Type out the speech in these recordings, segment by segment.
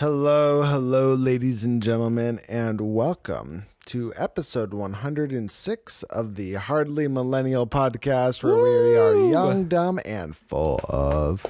Hello, ladies and gentlemen, and welcome to episode 106 of the Hardly Millennial podcast, where we are young, dumb, and full of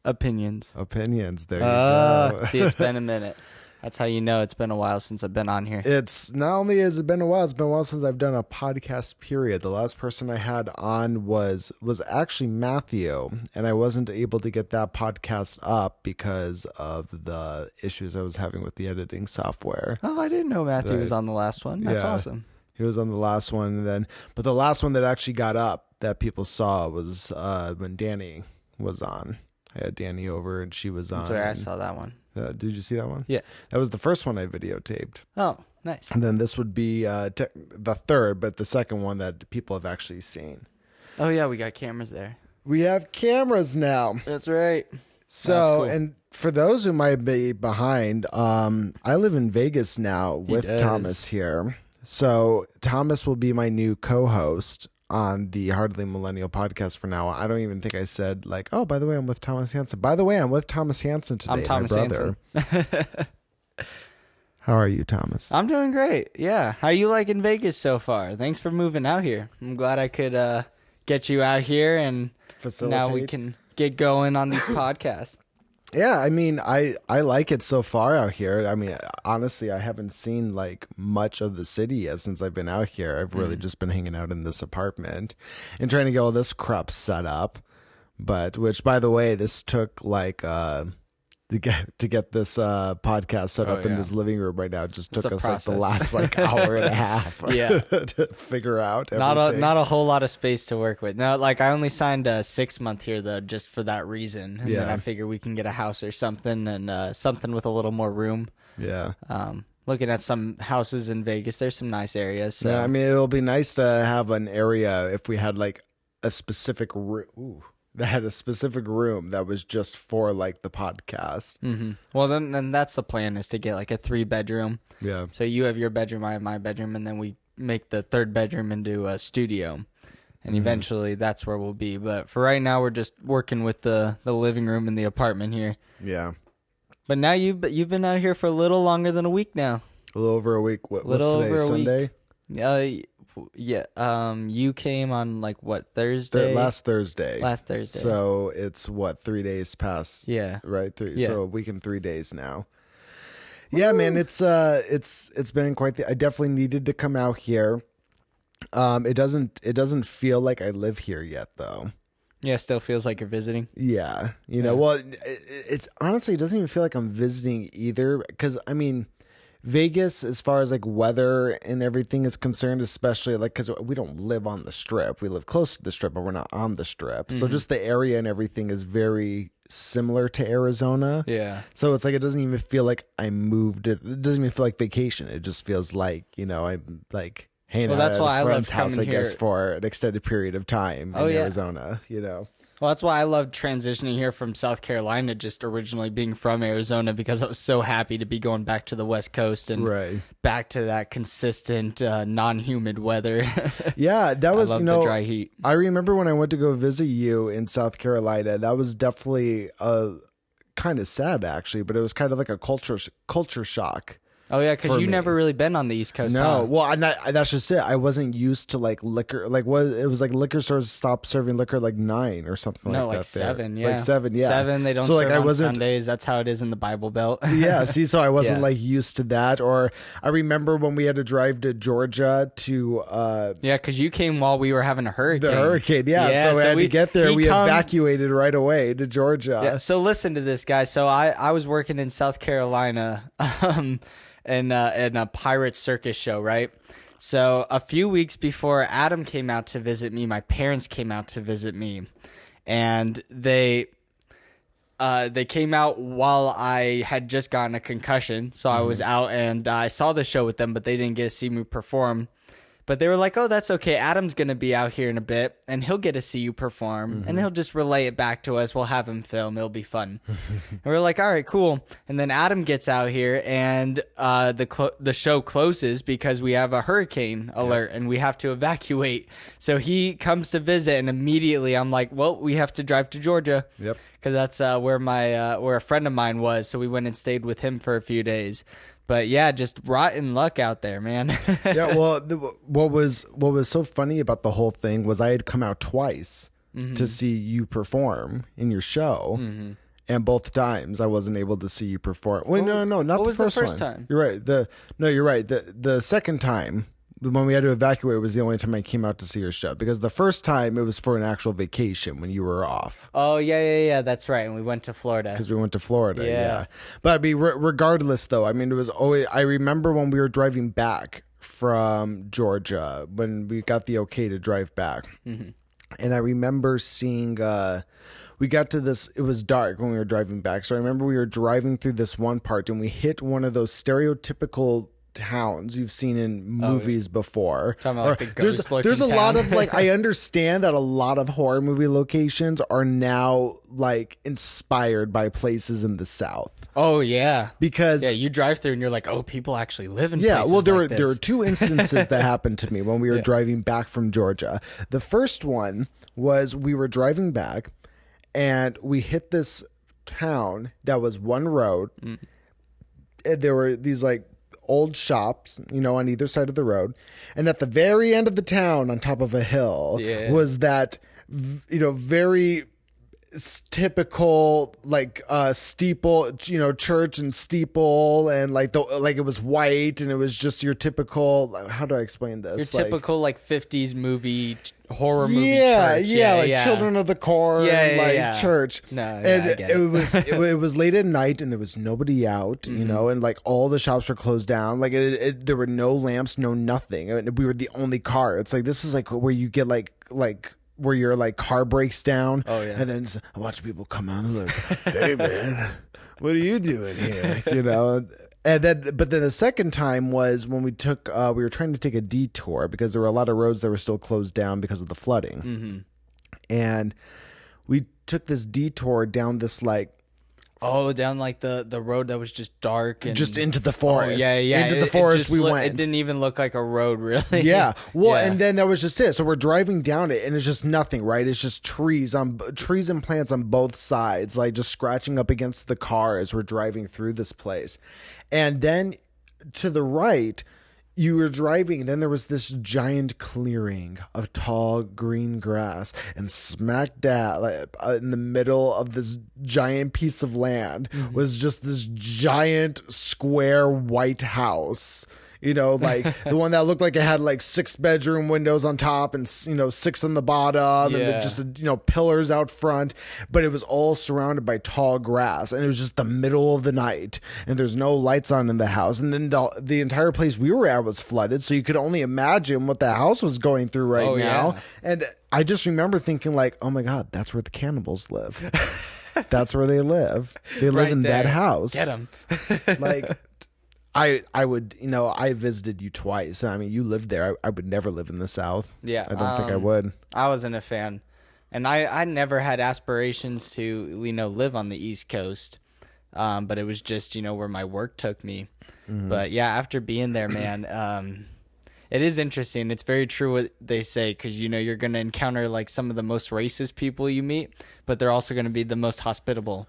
opinions. There you go. See, it's been a minute. That's how you know it's been a while since I've been on here. It's not only has it been a while, it's been a while since I've done a podcast, period. The last person I had on was actually Matthew, and I wasn't able to get that podcast up because of the issues I was having with the editing software. Oh, I didn't know Matthew was on the last one. That's awesome. He was on the last one, but the last one that actually got up that people saw was when Danny was on. I had Danny over, and she was on. That's where I saw that one. Did you see that one? Yeah. That was the first one I videotaped. Oh, nice. And then this would be the third, but the second one that people have actually seen. Oh, yeah, we got cameras there. We have cameras now. That's right. So, cool. And for those who might be behind, I live in Vegas now with Thomas here. So Thomas will be my new co-host on the Hardly Millennial podcast for now. I don't even think I said like, oh, by the way, I'm with Thomas Hanson. By the way, I'm with Thomas Hanson today. I'm Thomas my brother. Hanson. How are you, Thomas? I'm doing great. Yeah. How you liking Vegas so far? Thanks for moving out here. I'm glad I could get you out here, and now we can get going on these podcasts. Yeah, I mean, I like it so far out here. I mean, honestly, I haven't seen like much of the city yet since I've been out here. I've really just been hanging out in this apartment and trying to get all this crap set up. But which, by the way, this took like to get this podcast set up in this living room right now. It just took us like the last like hour and a half to figure out everything. Not a whole lot of space to work with. No, like I only signed a 6-month here though, just for that reason. And then I figure we can get a house or something, and something with a little more room. Yeah. Looking at some houses in Vegas, there's some nice areas. So. Yeah, I mean, it'll be nice to have an area if we had like a specific room. That had a specific room that was just for like the podcast. Mm-hmm. Well, then that's the plan, is to get like a 3-bedroom. Yeah. So you have your bedroom, I have my bedroom, and then we make the 3rd bedroom into a studio. And eventually that's where we'll be. But for right now, we're just working with the living room in the apartment here. Yeah. But now you've been out here for a little longer than a week now. A little over a week. What's today? Sunday? Yeah. You came on like what, Thursday? Last Thursday. So it's what, 3 days past? Yeah. Right. So a week and 3 days now. Yeah, man. It's been quite. I definitely needed to come out here. It doesn't feel like I live here yet though. Yeah, still feels like you're visiting. Yeah, well, it's honestly, it doesn't even feel like I'm visiting either, because I mean, Vegas, as far as like weather and everything is concerned, especially like because we don't live on the Strip, we live close to the Strip, but we're not on the Strip. So just the area and everything is very similar to Arizona. Yeah. So it's like it doesn't even feel like I moved. It doesn't even feel like vacation. It just feels like I'm like hanging out at a friend's house, I guess, for an extended period of time in Arizona. Well, that's why I loved transitioning here from South Carolina, just originally being from Arizona, because I was so happy to be going back to the West Coast and back to that consistent, non-humid weather. Yeah, that was, the dry heat. I remember when I went to go visit you in South Carolina, that was definitely kind of sad, actually, but it was kind of like a culture shock. Oh, yeah, because you've never really been on the East Coast. No, well, that's just it. I wasn't used to like liquor. Like it was like liquor stores stopped serving liquor like 9 or something like that. No, like 7, yeah. Like 7, yeah. 7, they don't serve on Sundays. That's how it is in the Bible Belt. Yeah, see, so I wasn't like used to that. Or I remember when we had to drive to Georgia to... yeah, because you came while we were having a hurricane. The hurricane, yeah. So we had to get there. We evacuated right away to Georgia. Yeah, so listen to this, guys. So I was working in South Carolina... in a pirate circus show, right? So a few weeks before Adam came out to visit me, my parents came out to visit me, and they came out while I had just gotten a concussion. So I was out, and I saw the show with them, but they didn't get to see me perform. But they were like, oh, that's okay. Adam's going to be out here in a bit, and he'll get to see you perform, and he'll just relay it back to us. We'll have him film. It'll be fun. And we're like, all right, cool. And then Adam gets out here, and the show closes because we have a hurricane alert, and we have to evacuate. So he comes to visit, and immediately I'm like, well, we have to drive to Georgia. Yep. because that's where a friend of mine was. So we went and stayed with him for a few days. But yeah, just rotten luck out there, man. Yeah, well, what was so funny about the whole thing was I had come out twice to see you perform in your show, and both times I wasn't able to see you perform. Wait, no, not what the was the first first one. time? You're right. You're right. The second time, when we had to evacuate, was the only time I came out to see your show, because the first time it was for an actual vacation when you were off. Oh yeah, that's right. And we went to Florida. Because we went to Florida, Yeah. yeah. But I mean, regardless, though, I mean, it was always. I remember when we were driving back from Georgia, when we got the okay to drive back, and I remember seeing. We got to this. It was dark when we were driving back, so I remember we were driving through this one part, and we hit one of those stereotypical towns you've seen in movies before. Talking about, like, the ghost-looking there's a lot town. of, like, I understand that a lot of horror movie locations are now, like, inspired by places in the South. Oh yeah, Because you drive through and you're like, oh, people actually live in yeah, places well, there like were this. there were two instances that happened to me when we were driving back from Georgia. The first one was we were driving back, and we hit this town that was one road. And there were these, like, old shops, on either side of the road, and at the very end of the town, on top of a hill, was that very typical, like, steeple, church and steeple, and like it was white, and it was just your typical, how do I explain this? Your typical, like 50s movie horror movie yeah, church. yeah, like Children of the Corn, church. No, and I get it was late at night, and there was nobody out, and like all the shops were closed down. Like there were no lamps, no nothing. And we were the only car. It's like, this is like where you get like where your, like, car breaks down. Oh yeah. And then I watch people come out and like, hey man, what are you doing here? And then, but then the second time was when we were trying to take a detour because there were a lot of roads that were still closed down because of the flooding. And we took this detour down this, like, down like the road that was just dark and just into the forest. Oh, yeah. Into the forest we went. It didn't even look like a road, really. Yeah. Well, and then that was just it. So we're driving down it, and it's just nothing, right? It's just trees and plants on both sides, like, just scratching up against the car as we're driving through this place. And then to the right, you were driving, and then there was this giant clearing of tall green grass, and smack dab, like, in the middle of this giant piece of land was just this giant square white house. Like the one that looked like it had, like, 6-bedroom windows on top and 6 on the bottom, and then just pillars out front, but it was all surrounded by tall grass, and it was just the middle of the night, and there's no lights on in the house, and then the entire place we were at was flooded, so you could only imagine what the house was going through right now. And I just remember thinking, like, oh my God, that's where the cannibals live. That's where they live. They live in that house. Get them. Like, I would, I visited you twice. I mean, you lived there. I would never live in the South. Yeah. I don't think I would. I wasn't a fan. And I never had aspirations to, live on the East Coast. But it was just, where my work took me. But yeah, after being there, man, it is interesting. It's very true what they say, because, you're going to encounter, like, some of the most racist people you meet, but they're also going to be the most hospitable.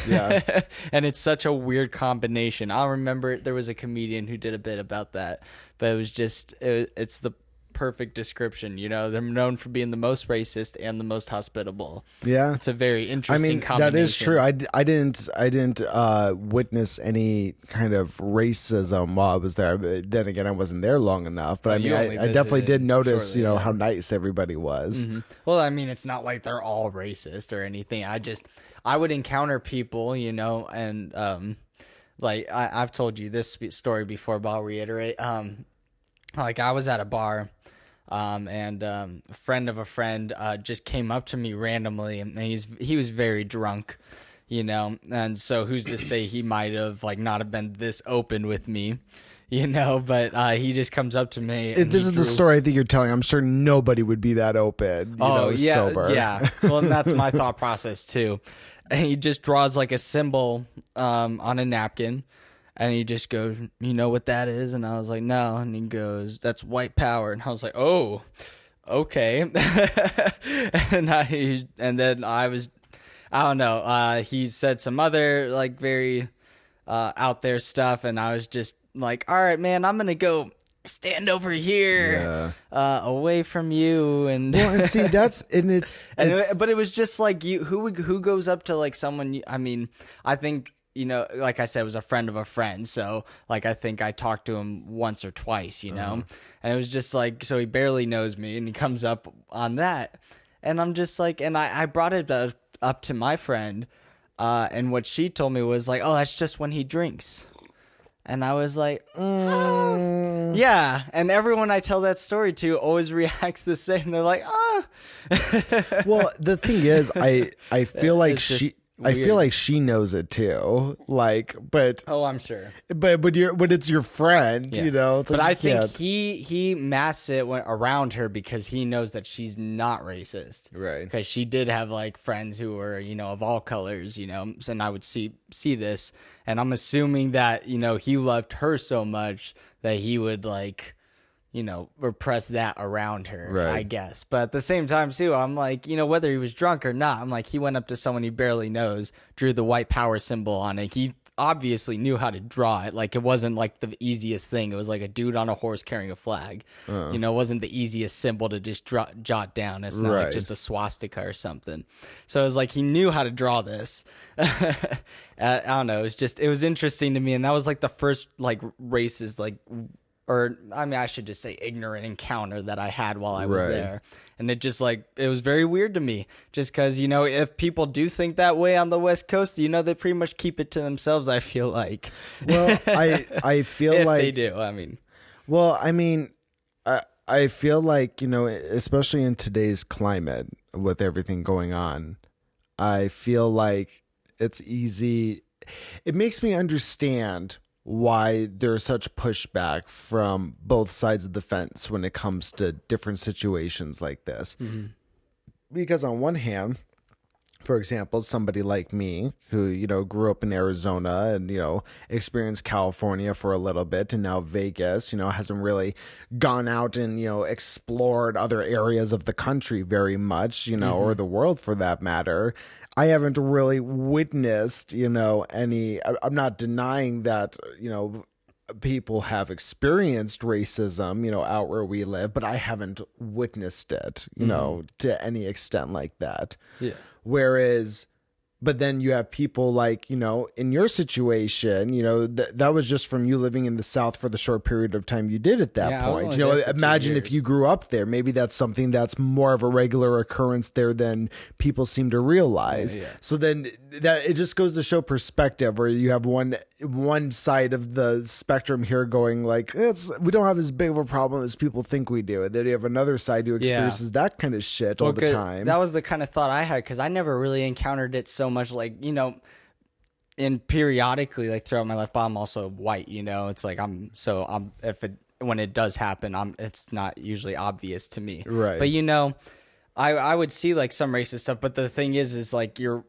Yeah. And it's such a weird combination. I remember there was a comedian who did a bit about that, but it was just, it's the perfect description. They're known for being the most racist and the most hospitable. Yeah. It's a very interesting combination. That is true. I didn't witness any kind of racism while I was there. But then again, I wasn't there long enough. But I definitely did notice, shortly, how nice everybody was. Well, I mean, it's not like they're all racist or anything. I would encounter people, and like I've told you this story before, but I'll reiterate. Like, I was at a bar, and a friend of a friend just came up to me randomly, and he was very drunk, and so who's to say he might have, like, not have been this open with me, but he just comes up to me. And this is the story I think you're telling. I'm sure nobody would be that open, sober. Yeah. Well, and that's my thought process too. And he just draws, like, a symbol on a napkin. And he just goes, you know what that is? And I was like, no. And he goes, that's white power. And I was like, oh, okay. And then I was I don't know. He said some other like very out there stuff, and I was just like, all right, man, I'm gonna go stand over here, away from you. And Well, and see, but it was just like who goes up to like someone. I mean, I think. Like I said, it was a friend of a friend. So, like, I think I talked to him once or twice, and it was just like, so he barely knows me, and he comes up on that. And I'm just like, and I brought it up to my friend, and what she told me was like, oh, that's just when he drinks. And I was like, yeah. And everyone I tell that story to always reacts the same. They're like, Well, the thing is, I feel like I feel like she knows it too. Like, but oh, I'm sure. But it's your friend, It's but like I think he masks it around her because he knows that she's not racist, right? Because she did have like friends who were of all colors, and I would see this, and I'm assuming that he loved her so much that he would like. Repress that around her, right. I guess. But at the same time, too, I'm like, whether he was drunk or not, I'm like, he went up to someone he barely knows, drew the white power symbol on it. He obviously knew how to draw it. Like, it wasn't like the easiest thing. It was like a dude on a horse carrying a flag. It wasn't the easiest symbol to just jot down. It's not like just a swastika or something. So it was like he knew how to draw this. I don't know. It was interesting to me. And that was like the first like racist like. Or, I mean, I should just say ignorant encounter that I had while I was there. And it just, like, it was very weird to me. Just because, if people do think that way on the West Coast, they pretty much keep it to themselves, I feel like. Well, I feel if like... they do, I mean. Well, I mean, I feel like, especially in today's climate with everything going on, I feel like it's easy... It makes me understand... why there's such pushback from both sides of the fence when it comes to different situations like this. Mm-hmm. Because on one hand, for example, somebody like me who, grew up in Arizona and, experienced California for a little bit and now Vegas, hasn't really gone out and, explored other areas of the country very much, or the world for that matter. I haven't really witnessed, any, I'm not denying that, people have experienced racism, out where we live, but I haven't witnessed it, to any extent like that. Yeah. Whereas, but then you have people like, in your situation, that was just from you living in the South for the short period of time you did at that point. Imagine if you grew up there, maybe that's something that's more of a regular occurrence there than people seem to realize. Yeah. So then that it just goes to show perspective where you have one side of the spectrum here going like, we don't have as big of a problem as people think we do. And then you have another side who experiences that kind of shit all the time. That was the kind of thought I had because I never really encountered it so much like, in periodically like throughout my life, but I'm also white, it's like when it does happen, it's not usually obvious to me. Right. But, I would see like some racist stuff, but the thing is like you're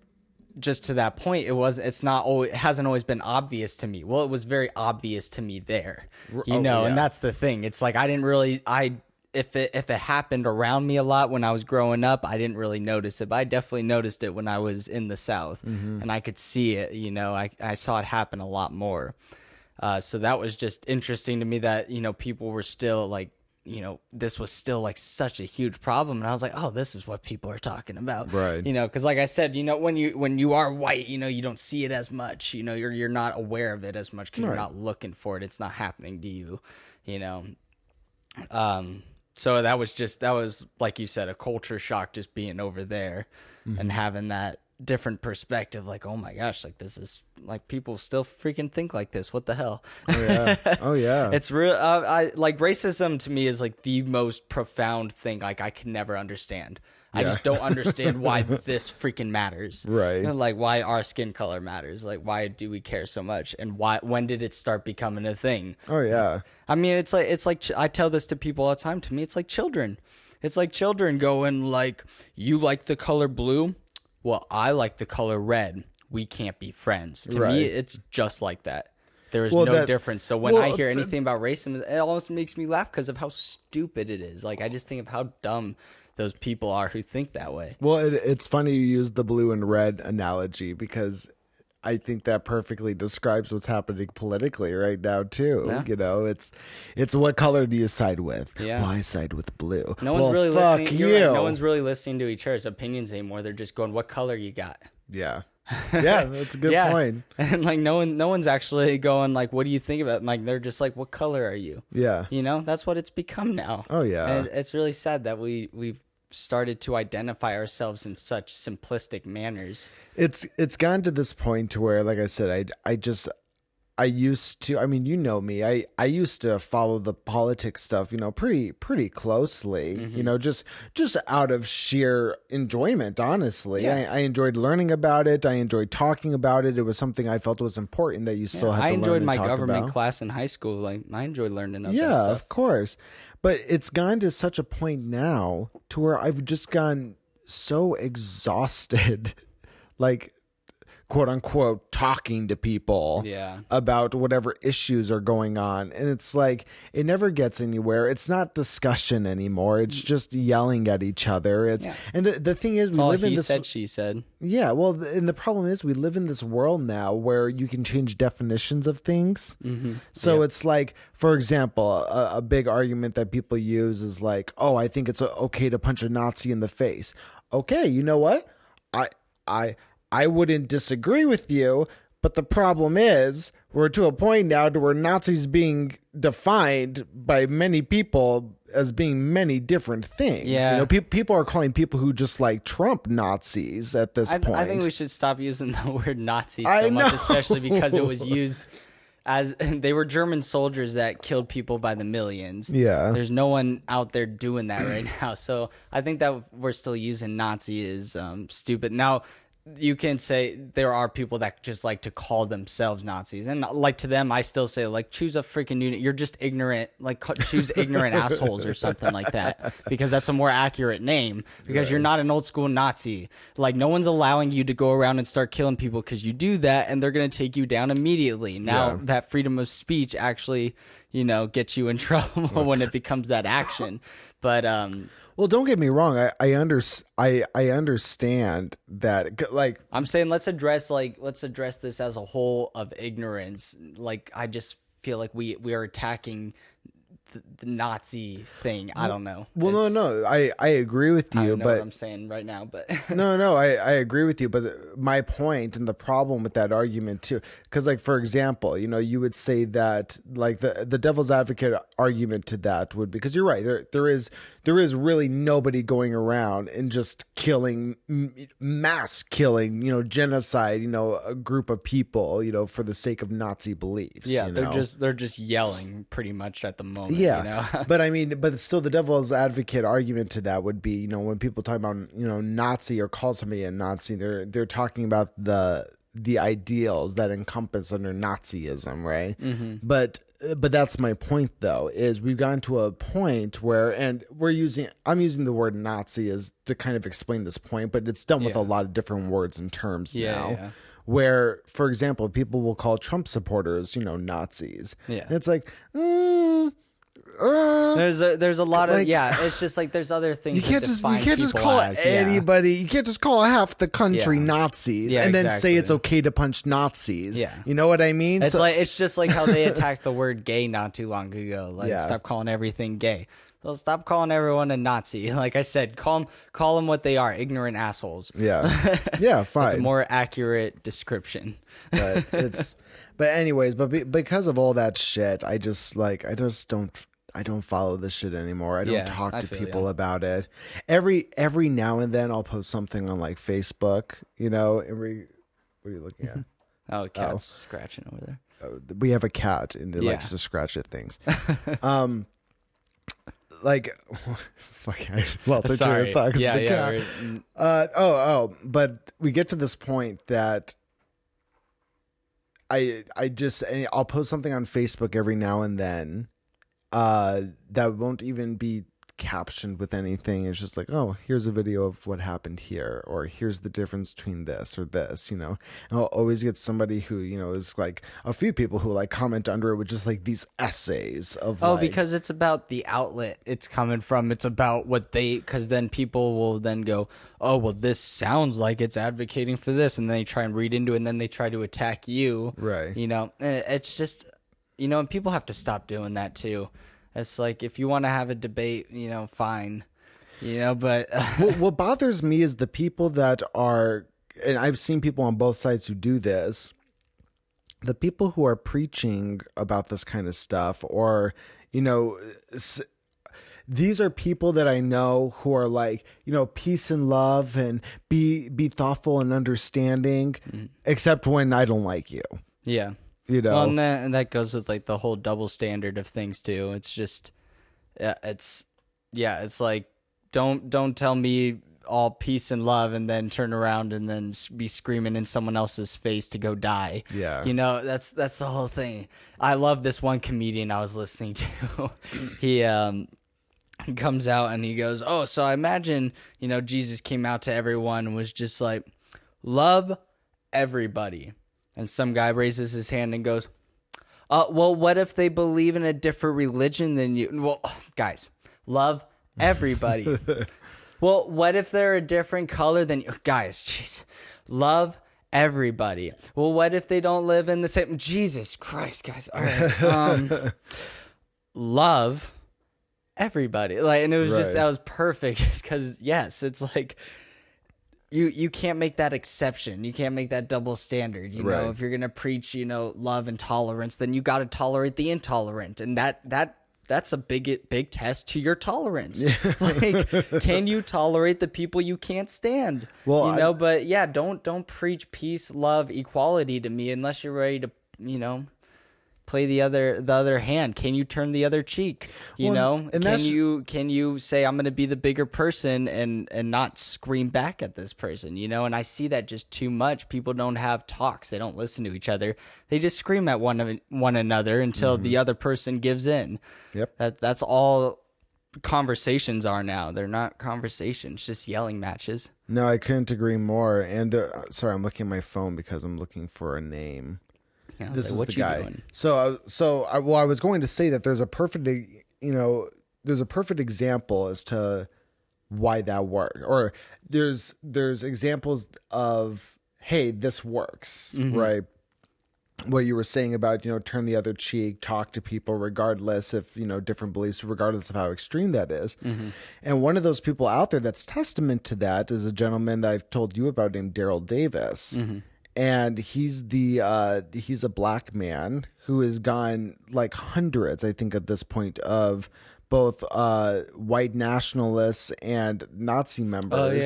just to that point. It hasn't always been obvious to me. Well, it was very obvious to me there, and that's the thing. It's like, I didn't really, if it happened around me a lot when I was growing up, I didn't really notice it, but I definitely noticed it when I was in the South, and I could see it, I saw it happen a lot more. So that was just interesting to me that, people were still like, this was still like such a huge problem. And I was like, oh, this is what people are talking about. Right. Cause like I said, when you are white, you don't see it as much, you're not aware of it as much because you're not looking for it. It's not happening to you, So that was like you said, a culture shock just being over there and having that different perspective. Like, oh my gosh, like this is like people still freaking think like this. What the hell? Oh yeah. Oh yeah. It's real. I like racism to me is like the most profound thing. Like I can never understand. I just don't understand why this freaking matters. Right. Like why our skin color matters. Like why do we care so much? And when did it start becoming a thing? Oh yeah. I mean, it's like I tell this to people all the time. To me, it's like children. It's like children going like, you like the color blue? Well, I like the color red. We can't be friends. To me, it's just like that. There is no difference. So when I hear anything about racism, it almost makes me laugh because of how stupid it is. Like I just think of how dumb those people are who think that way. Well, it's funny you use the blue and red analogy because I think that perfectly describes what's happening politically right now too. Yeah. You know, it's what color do you side with? Yeah. Well, I side with blue. No one's really fuck listening. you. You're right. No one's really listening to each other's opinions anymore. They're just going, "What color you got?" Yeah. Yeah, that's a good point. And like no one's actually going like, "What do you think about it?" Like they're just like, "What color are you?" Yeah. You know, that's what it's become now. Oh yeah. And it's really sad that we've started to identify ourselves in such simplistic manners. It's gotten to this point to where, like I said, I used to, I mean, you know me, I used to follow the politics stuff, you know, pretty closely, you know, just out of sheer enjoyment, honestly. Yeah. I enjoyed learning about it. I enjoyed talking about it. It was something I felt was important that you still had to learn I enjoyed and my talk government about. class in high school. Like I enjoyed learning about that Yeah, stuff. of course. But it's gone to such a point now to where I've just gone so exhausted, like, quote unquote, talking to people about whatever issues are going on. And it's like, it never gets anywhere. It's not discussion anymore. It's just yelling at each other. And the thing is, we live in this. He said, she said. Yeah. Well, and the problem is we live in this world now where you can change definitions of things. So it's like, for example, a big argument that people use is like, oh, I think it's okay to punch a Nazi in the face. Okay. You know what? I wouldn't disagree with you, but the problem is we're to a point now to where Nazis being defined by many people as being many different things. Yeah. You know, people are calling people who just like Trump Nazis at this point. I think we should stop using the word Nazi so I much, know. especially because it was used as they were German soldiers that killed people by the millions. Yeah. There's no one out there doing that right now. So I think that we're still using Nazi is stupid. Now, you can say there are people that just like to call themselves Nazis, and like to them, I still say like choose a freaking unit. You're just ignorant. Like choose ignorant assholes or something like that, because that's a more accurate name. Because you're not an old school Nazi. Like no one's allowing you to go around and start killing people because you do that, and they're gonna take you down immediately. Now that freedom of speech actually, you know, gets you in trouble when it becomes that action. But well, don't get me wrong. I understand that. Like I'm saying, let's address this as a whole of ignorance. Like I just feel like we are attacking the Nazi thing. I don't know. Well, no. I agree with you, I don't know but what I'm saying right now, but no, I agree with you. But my point and the problem with that argument too, because like for example, you know, you would say that like the devil's advocate argument to that would be, because you're right. There is really nobody going around and just killing, mass killing, you know, genocide, you know, a group of people, you know, for the sake of Nazi beliefs. yeah, you know? they're just yelling pretty much at the moment. Yeah, you know? but I mean, but still, the devil's advocate argument to that would be, you know, when people talk about, you know, Nazi or call somebody a Nazi, they're talking about the ideals that encompass under Nazism, right? But that's my point, though, is we've gotten to a point where, and I'm using the word Nazi as to kind of explain this point, but it's done with a lot of different words and terms now. Yeah. Where, for example, people will call Trump supporters, you know, Nazis. Yeah. And it's like, There's a lot of like, it's just like there's other things. you can't just call as, anybody. You can't just call half the country Nazis and then say it's okay to punch Nazis. Yeah. You know what I mean? It's like it's just like how they attacked the word gay not too long ago. Like stop calling everything gay. Well, stop calling everyone a Nazi. Like I said, call them what they are, ignorant assholes. Yeah. Yeah, fine. It's a more accurate description. But anyways, because of all that shit, I don't follow this shit anymore. I don't talk to people about it. Every now and then I'll post something on like Facebook, you know, what are you looking at? Oh, cat's scratching over there. We have a cat and it likes to scratch at things. Like, fuck, I lost my train of thought 'cause of the cat. But we get to this point that I'll post something on Facebook every now and then that won't even be captioned with anything. It's just like, oh, here's a video of what happened here, or here's the difference between this or this, you know. And I'll always get somebody who, you know, is like a few people who like comment under it with just like these essays of because it's about the outlet it's coming from. It's about what because then people will then go, oh, well, this sounds like it's advocating for this, and then they try and read into it, and then they try to attack you. Right. You know, it's just, you know, and people have to stop doing that too. It's like, if you want to have a debate, you know, fine, you know, but what bothers me is the people that are, and I've seen people on both sides who do this, the people who are preaching about this kind of stuff, or, you know, these are people that I know who are like, you know, peace and love and be thoughtful and understanding, except when I don't like you. Yeah. You know, well, and that goes with like the whole double standard of things too. It's just, it's like, don't tell me all peace and love and then turn around and then be screaming in someone else's face to go die. Yeah. You know, that's the whole thing. I love this one comedian I was listening to. He comes out and he goes, oh, so I imagine, you know, Jesus came out to everyone and was just like, love everybody. And some guy raises his hand and goes, well, what if they believe in a different religion than you? Well, guys, love everybody. Well, what if they're a different color than you? Guys, jeez, love everybody. Well, what if they don't live in the same? Jesus Christ, guys. All right. Love everybody. Like, and it was just, that was perfect because, yes, it's like, You can't make that exception. You can't make that double standard. You know, if you're gonna preach, you know, love and tolerance, then you got to tolerate the intolerant, and that's a big test to your tolerance. Like, can you tolerate the people you can't stand? Well, you know, but yeah, don't preach peace, love, equality to me unless you're ready to, you know, play the other hand. Can you turn the other cheek? You know, and can you say, I'm going to be the bigger person and not scream back at this person, you know? And I see that just too much. People don't have talks. They don't listen to each other. They just scream at one another until the other person gives in. Yep. That's all conversations are now. They're not conversations, just yelling matches. No, I couldn't agree more. And sorry, I'm looking at my phone because I'm looking for a name. Yeah, this like, is the guy. Doing? I was going to say that there's a perfect example as to why that worked, or there's examples of, hey, this works, right? What you were saying about, you know, turn the other cheek, talk to people regardless if, you know, different beliefs, regardless of how extreme that is. And one of those people out there that's testament to that is a gentleman that I've told you about named Daryl Davis. And he's a black man who has gone like hundreds, I think, at this point, of both white nationalists and Nazi members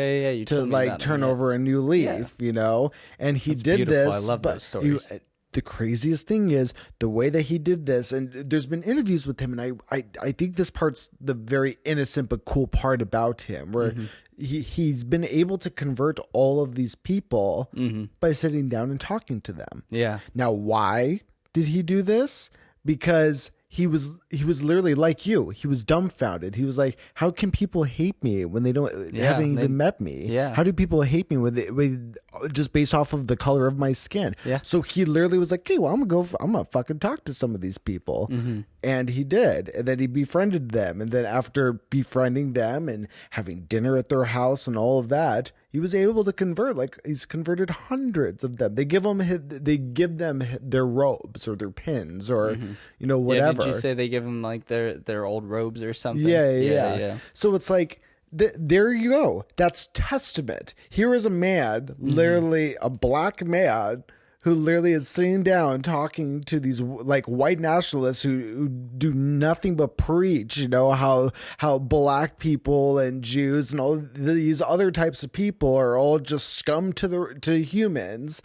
to like turn over a new leaf, you know. And he did beautiful. this. I love those stories. The craziest thing is the way that he did this, and there's been interviews with him, and I think this part's the very innocent but cool part about him, where he's been able to convert all of these people by sitting down and talking to them. Yeah. Now, why did he do this? Because he was literally like you. He was dumbfounded. He was like, how can people hate me when they haven't even met me? Yeah. How do people hate me with just based off of the color of my skin? Yeah. So he literally was like, okay, well, I'm gonna fucking talk to some of these people. And he did. And then he befriended them. And then after befriending them and having dinner at their house and all of that, he was able to convert. Like, he's converted hundreds of them. They give them their robes or their pins or, you know, whatever. Did you say they give them like their old robes or something? Yeah. So it's like, there you go. That's testament. Here is a man, literally a black man, who literally is sitting down talking to these like white nationalists who do nothing but preach, you know, how black people and Jews and all these other types of people are all just scum to humans,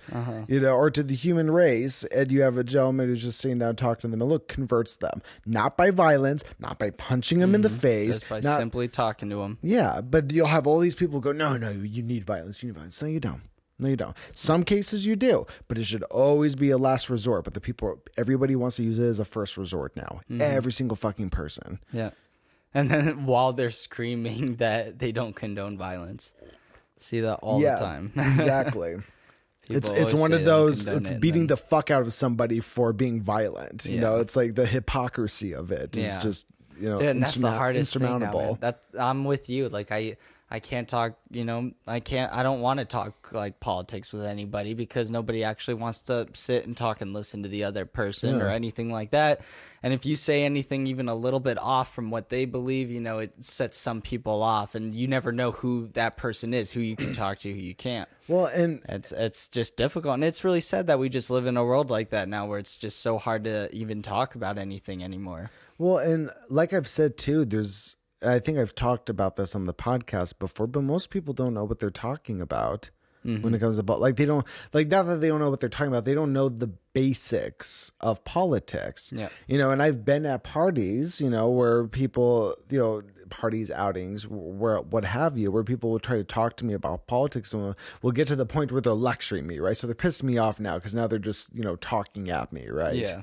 you know, or to the human race. And you have a gentleman who's just sitting down talking to them, and look, converts them, not by violence, not by punching them in the face, just by simply talking to them. Yeah, but you'll have all these people go, no, you need violence. No, you don't. No, you don't. Some cases you do, but it should always be a last resort. But everybody wants to use it as a first resort now. Every single fucking person. Yeah. And then while they're screaming that they don't condone violence. See that all the time. Exactly. It's one of those, it's beating the fuck out of somebody for being violent. You know, it's like the hypocrisy of it is just, you know, dude, that's the hardest insurmountable. thing now, I'm with you. Like I can't talk, you know, I don't want to talk like politics with anybody because nobody actually wants to sit and talk and listen to the other person or anything like that. And if you say anything even a little bit off from what they believe, you know, it sets some people off, and you never know who that person is, who you can talk to, who you can't. Well, and it's just difficult. And it's really sad that we just live in a world like that now where it's just so hard to even talk about anything anymore. Well, and like I've said too, I think I've talked about this on the podcast before, but most people don't know what they're talking about when it comes about, like, they don't, like, not that they don't know what they're talking about, they don't know the basics of politics. Yeah. You know, and I've been at parties, you know, where people, you know, parties, outings, where what have you, where people will try to talk to me about politics, and we'll get to the point where they're lecturing me, right? So they're pissing me off now because now they're just, you know, talking at me, right? Yeah.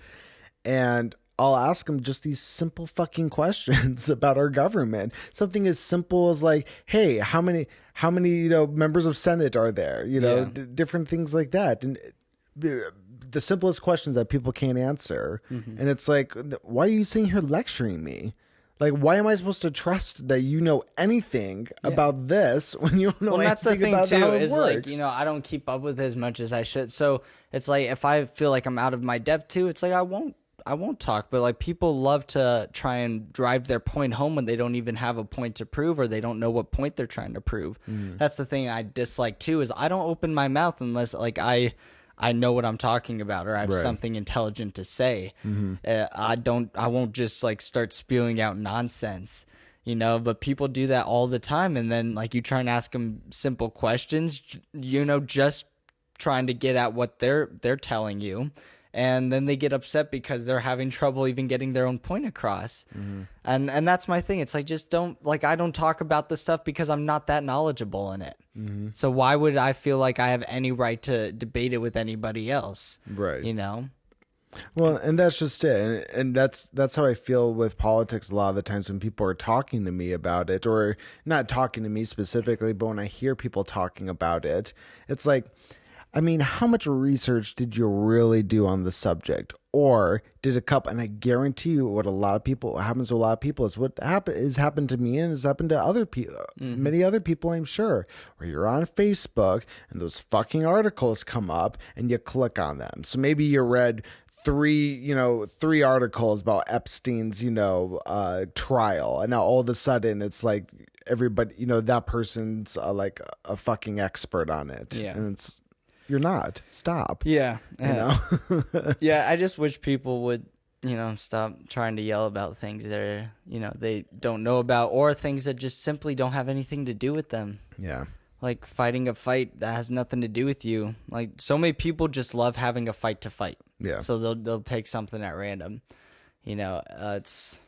And I'll ask them just these simple fucking questions about our government. Something as simple as like, hey, how many, you know, members of Senate are there? You know, different things like that. And the simplest questions that people can't answer. And it's like, why are you sitting here lecturing me? Like, why am I supposed to trust that you know anything about this when you don't know anything about how it works? Like, you know, I don't keep up with it as much as I should. So it's like, if I feel like I'm out of my depth too, it's like, I won't talk. But like, people love to try and drive their point home when they don't even have a point to prove, or they don't know what point they're trying to prove. That's the thing I dislike too, is I don't open my mouth unless like I know what I'm talking about, or I have something intelligent to say. I won't just like start spewing out nonsense, you know, but people do that all the time. And then like, you try and ask them simple questions, you know, just trying to get at what they're telling you. And then they get upset because they're having trouble even getting their own point across. And that's my thing. It's like, just don't, like, I don't talk about this stuff because I'm not that knowledgeable in it. So why would I feel like I have any right to debate it with anybody else? Right. You know? Well, and that's just it. And that's how I feel with politics a lot of the times when people are talking to me about it, or not talking to me specifically, but when I hear people talking about it, it's like, I mean, how much research did you really do on the subject? Or did a couple, and I guarantee you what happens to a lot of people is what has happened to me and has happened to other people, many other people, I'm sure, where you're on Facebook and those fucking articles come up and you click on them. So maybe you read three articles about Epstein's, trial. And now all of a sudden it's like everybody, that person's like a fucking expert on it. Yeah. And you're not. Stop. Yeah. Yeah, I just wish people would, stop trying to yell about things that are, they don't know about, or things that just simply don't have anything to do with them. Yeah. Like fighting a fight that has nothing to do with you. Like, so many people just love having a fight to fight. Yeah. So they'll pick something at random. It's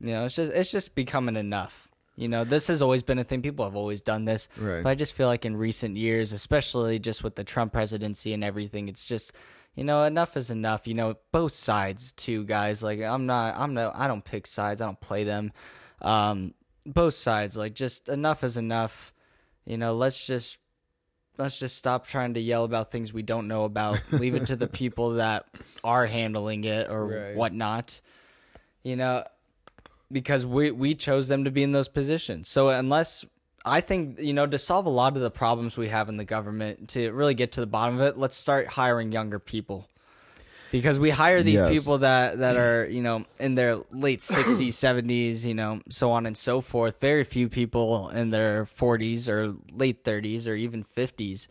just becoming enough. This has always been a thing. People have always done this. Right. But I just feel like in recent years, especially just with the Trump presidency and everything, it's just, enough is enough. Both sides too, guys. Like, I don't pick sides. I don't play them. Both sides, like, just enough is enough. Let's just stop trying to yell about things we don't know about. Leave it to the people that are handling it or whatnot. Because we chose them to be in those positions. So unless, I think, to solve a lot of the problems we have in the government, to really get to the bottom of it, let's start hiring younger people. Because we hire these people that are, in their late 60s, 70s, so on and so forth. Very few people in their 40s or late 30s or even 50s.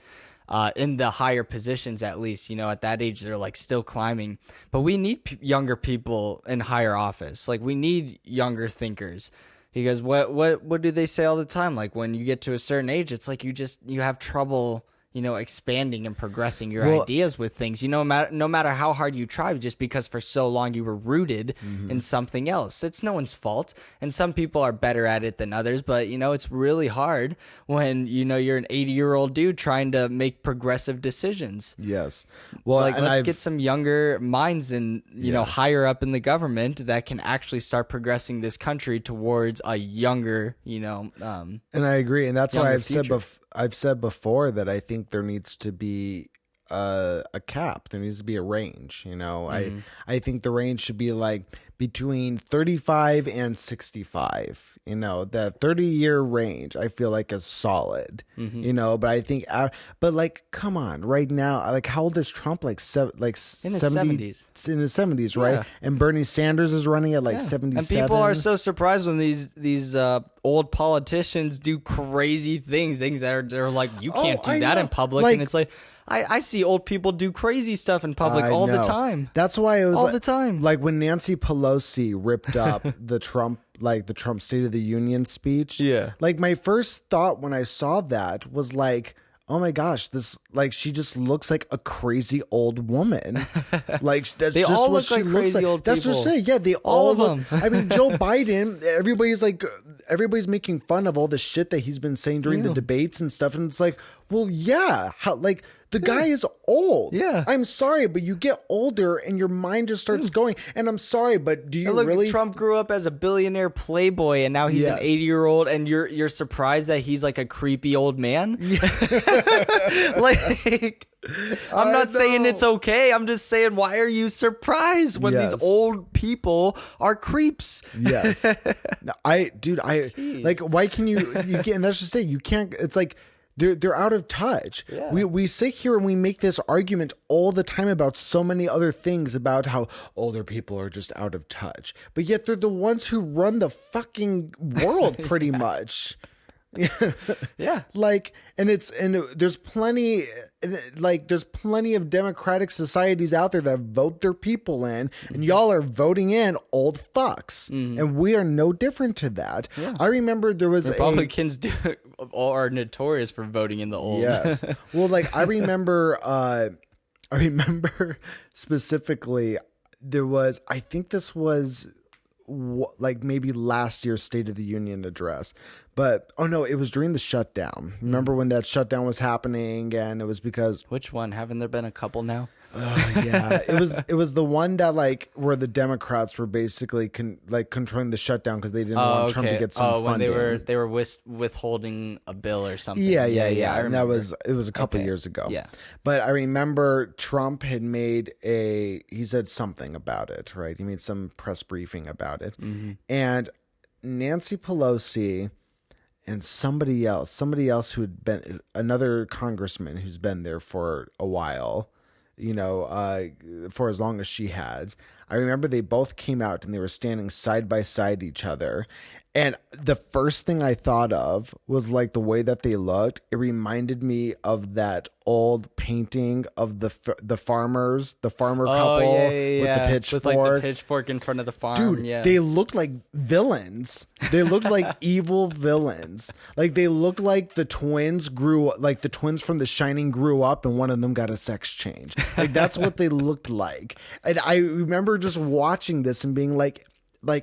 In the higher positions, at least, at that age, they're like still climbing. But we need younger people in higher office. Like, we need younger thinkers, because what do they say all the time? Like, when you get to a certain age, it's like you have trouble, expanding and progressing your Well, ideas with things. No matter how hard you try, just because for so long you were rooted in something else. It's no one's fault, and some people are better at it than others. But it's really hard when you're an 80-year-old dude trying to make progressive decisions. Yes. Well, and let's get some younger minds and higher up in the government that can actually start progressing this country towards a younger, and I agree, and that's why I've said before that I think there needs to be a cap. There needs to be a range. I think the range should be like between 35 and 65. That 30-year range I feel like is solid. But I think, but like, come on, right now, like, how old is Trump? Like in his 70s. In his 70s, right? Yeah. And Bernie Sanders is running at like 77. And people are so surprised when these old politicians do crazy things that are like, you can't do that in public. And it's like, I see old people do crazy stuff in public all the time. That's why it was all the time. Like when Nancy Pelosi ripped up the Trump State of the Union speech. Yeah. Like my first thought when I saw that was like, oh my gosh, this, like, she just looks like a crazy old woman. Like, that's they just all what look like she looks crazy like. old That's people. what I'm saying. Yeah, they all of them. I mean, Joe Biden, everybody's making fun of all the shit that he's been saying during the debates and stuff. And it's like, well, yeah, the guy is old. Yeah. I'm sorry, but you get older and your mind just starts going. And I'm sorry, but do you really? Trump grew up as a billionaire playboy, and now he's an 80-year-old, and you're surprised that he's like a creepy old man? Like, I'm not saying it's okay. I'm just saying, why are you surprised when these old people are creeps? Yes. No, like, why can you get, and that's just it. You can't, it's like, they're out of touch. Yeah. We sit here and we make this argument all the time about so many other things about how older people are just out of touch. But yet they're the ones who run the fucking world pretty much. Yeah. Like, and there's plenty of democratic societies out there that vote their people in, and y'all are voting in old fucks, and we are no different to that. Yeah. I remember there was Republicans are notorious for voting in the old. Yes. Well, like, I remember specifically I think this was like maybe last year's State of the Union address, but it was during the shutdown. Remember when that shutdown was happening, and it was because which one? Haven't there been a couple now? Yeah, it was the one that, like, where the Democrats were basically controlling the shutdown because they didn't want Trump to get some funding. When they were withholding a bill or something. Yeah. And it was a couple years ago. Yeah, but I remember Trump had he said something about it, right? He made some press briefing about it, and Nancy Pelosi and somebody else who had been another congressman who's been there for a while. For as long as she had. I remember they both came out and they were standing side by side each other. And the first thing I thought of was, like, the way that they looked. It reminded me of that old painting of the farmer couple with the pitchfork. With, like, the pitchfork in front of the farm. Dude, they looked like villains. They looked like evil villains. Like, they looked like the twins from The Shining grew up and one of them got a sex change. Like, that's what they looked like. And I remember just watching this and being like,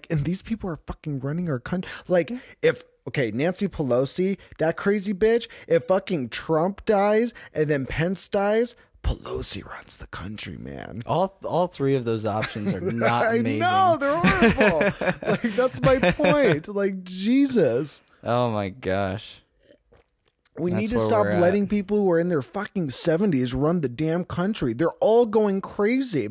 and these people are fucking running our country. Like, Nancy Pelosi, that crazy bitch, if fucking Trump dies and then Pence dies, Pelosi runs the country, man. All three of those options are not amazing. I know, they're horrible. Like, that's my point. Like, Jesus. Oh my gosh. We need to stop letting people who are in their fucking 70s run the damn country. They're all going crazy.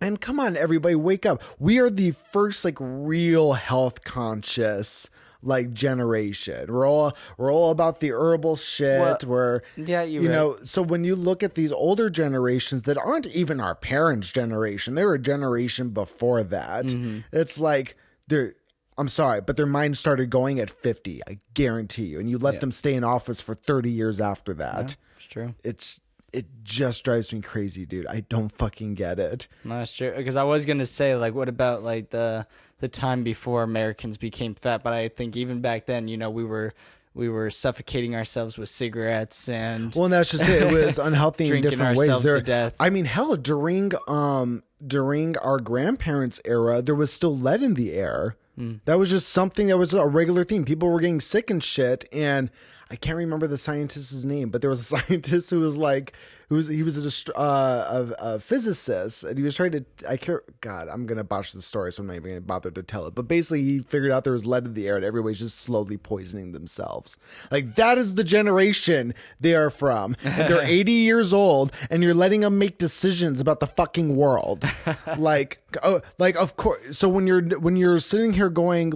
And come on, everybody, wake up. We are the first, like, real health conscious, like, generation. We're all about the herbal shit. So when you look at these older generations that aren't even our parents' generation, they're a generation before that. It's like I'm sorry, but their mind started going at 50. I guarantee you. And you let them stay in office for 30 years after that. Yeah, it's true. It just drives me crazy, dude. I don't fucking get it. No, that's true. Because I was going to say, like, what about, like, the time before Americans became fat? But I think even back then, we were we were suffocating ourselves with cigarettes and Well, and that's just it. It was unhealthy in drinking different ways. ourselves to death. I mean, hell, during our grandparents' era, there was still lead in the air. That was just something that was a regular thing. People were getting sick and shit. And I can't remember the scientist's name, but there was a scientist who was like, he was a physicist, and he was trying to, God, I'm going to botch the story, so I'm not even going to bother to tell it. But basically, he figured out there was lead in the air, and everybody's just slowly poisoning themselves. Like, that is the generation they are from. And they're 80 years old, and you're letting them make decisions about the fucking world. Of course. So when you're sitting here going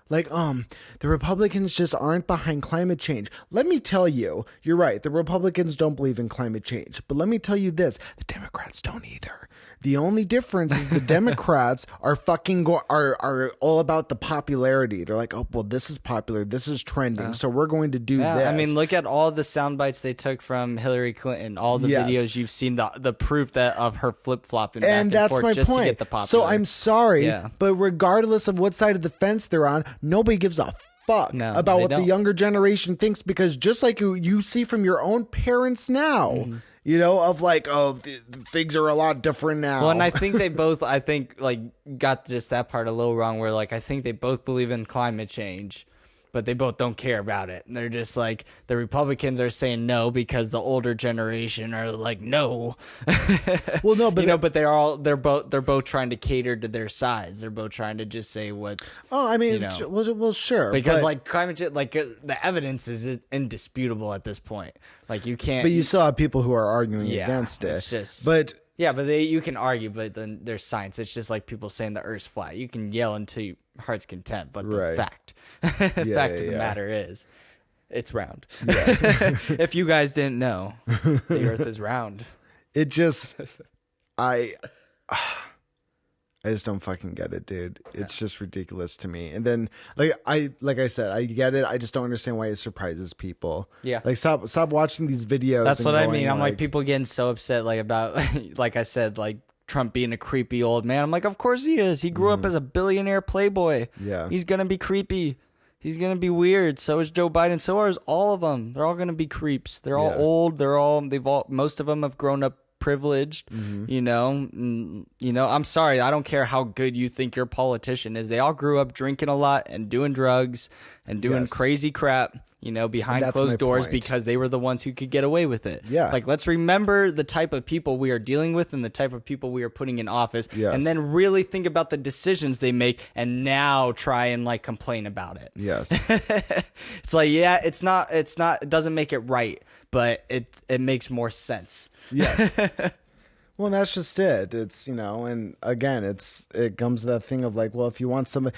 the Republicans just aren't behind climate change. Let me tell you, you're right. The Republicans don't believe in climate change. But let me tell you this, the Democrats don't either. The only difference is the Democrats are are all about the popularity. They're like, oh, well, this is popular. This is trending. So we're going to do this. I mean, look at all the sound bites they took from Hillary Clinton, all the videos you've seen, the proof that of her flip-flopping back and that's forth my just point. to get the popular. So I'm sorry, but regardless of what side of the fence they're on, nobody gives a fuck about what the younger generation thinks, because just like you see from your own parents now, of like, things are a lot different now. Well, and I think they both, got just that part a little wrong, where I think they both believe in climate change, but they both don't care about it. And they're just like, the Republicans are saying no because the older generation are like, no. Well, no, but but they're both trying to cater to their sides. They're both trying to just say what's. Oh, I mean, well, sure, because climate change, the evidence is indisputable at this point. You can't. But you still have people who are arguing against it. It's just, but. Yeah, but you can argue, but then there's science. It's just like people saying the Earth's flat. You can yell until your heart's content, but the fact of the matter is, it's round. Yeah. If you guys didn't know, the Earth is round. It just, I just don't fucking get it, dude. It's just ridiculous to me. And then, like I said, I get it. I just don't understand why it surprises people. Yeah. Stop watching these videos. That's what I mean. I'm like, people getting so upset, about, like I said, Trump being a creepy old man. I'm like, of course he is. He grew up as a billionaire playboy. Yeah. He's going to be creepy. He's going to be weird. So is Joe Biden. So are all of them. They're all going to be creeps. They're all old. Most of them have grown up privileged, I'm sorry, I don't care how good you think your politician is. They all grew up drinking a lot and doing drugs and doing crazy crap, behind closed doors, because they were the ones who could get away with it. Let's remember the type of people we are dealing with and the type of people we are putting in office, and then really think about the decisions they make, and now try and complain about it. It's it doesn't make it right, but it makes more sense. Well, that's just it. It's, and again, it comes to that thing of if you want somebody,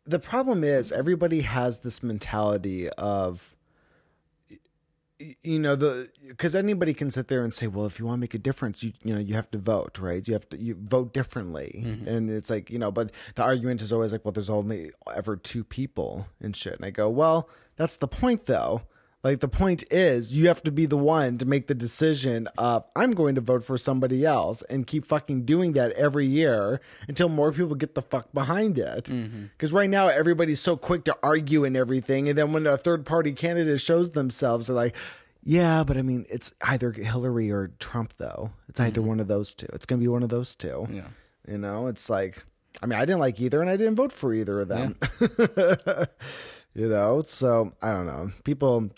the problem is everybody has this mentality of, because anybody can sit there and say, well, if you want to make a difference, you have to vote, right? You vote differently. And it's but the argument is always well, there's only ever two people and shit. And I go, well, that's the point though. The point is you have to be the one to make the decision of, I'm going to vote for somebody else, and keep fucking doing that every year until more people get the fuck behind it. Because right now everybody's so quick to argue and everything. And then when a third party candidate shows themselves, they're like, yeah, but I mean, it's either Hillary or Trump though. It's either one of those two. It's going to be one of those two. Yeah. It's I didn't like either, and I didn't vote for either of them. Yeah. So I don't know. People,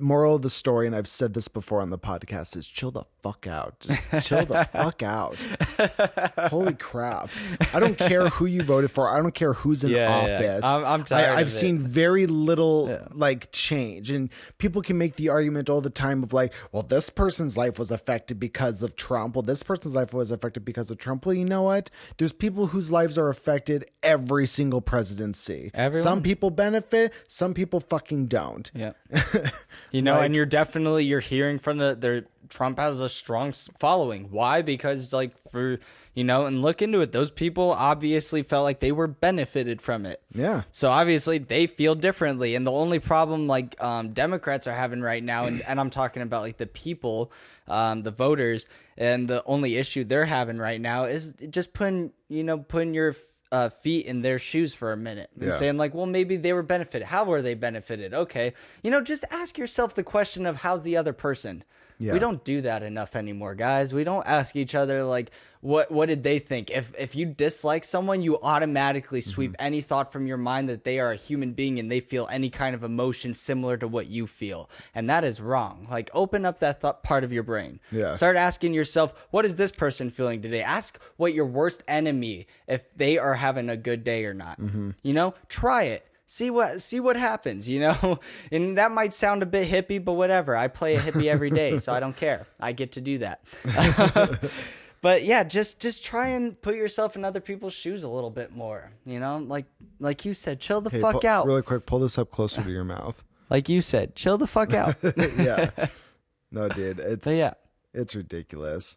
moral of the story, and I've said this before on the podcast, is chill the fuck out. Just chill the fuck out. Holy crap. I don't care who you voted for. I don't care who's in office. I'm tired I've seen very little change, and people can make the argument all the time of well, this person's life was affected because of Trump. Well, this person's life was affected because of Trump. Well, you know what? There's people whose lives are affected every single presidency. Everyone. Some people benefit, some people fucking don't. Yeah. And you're hearing from Trump has a strong following. Why? Because and look into it. Those people obviously felt like they were benefited from it. Yeah. So obviously they feel differently. And the only problem Democrats are having right now, and I'm talking about the people, the voters, and the only issue they're having right now is just putting your feet in their shoes for a minute and Yeah. saying like, well, maybe they were benefited. How were they benefited? Okay. Just ask yourself the question of how's the other person? Yeah. We don't do that enough anymore, guys. We don't ask each other like what did they think? If you dislike someone, you automatically sweep any thought from your mind that they are a human being and they feel any kind of emotion similar to what you feel. And that is wrong. Like open up that thought part of your brain. Yeah. Start asking yourself, what is this person feeling today? Ask what your worst enemy if they are having a good day or not. Try it. See what happens, and that might sound a bit hippie, but whatever. I play a hippie every day, so I don't care. I get to do that. But yeah, just try and put yourself in other people's shoes a little bit more. Like you said, chill the fuck out. Really quick, pull this up closer to your mouth. Like you said, chill the fuck out. Yeah. No, dude, it's ridiculous.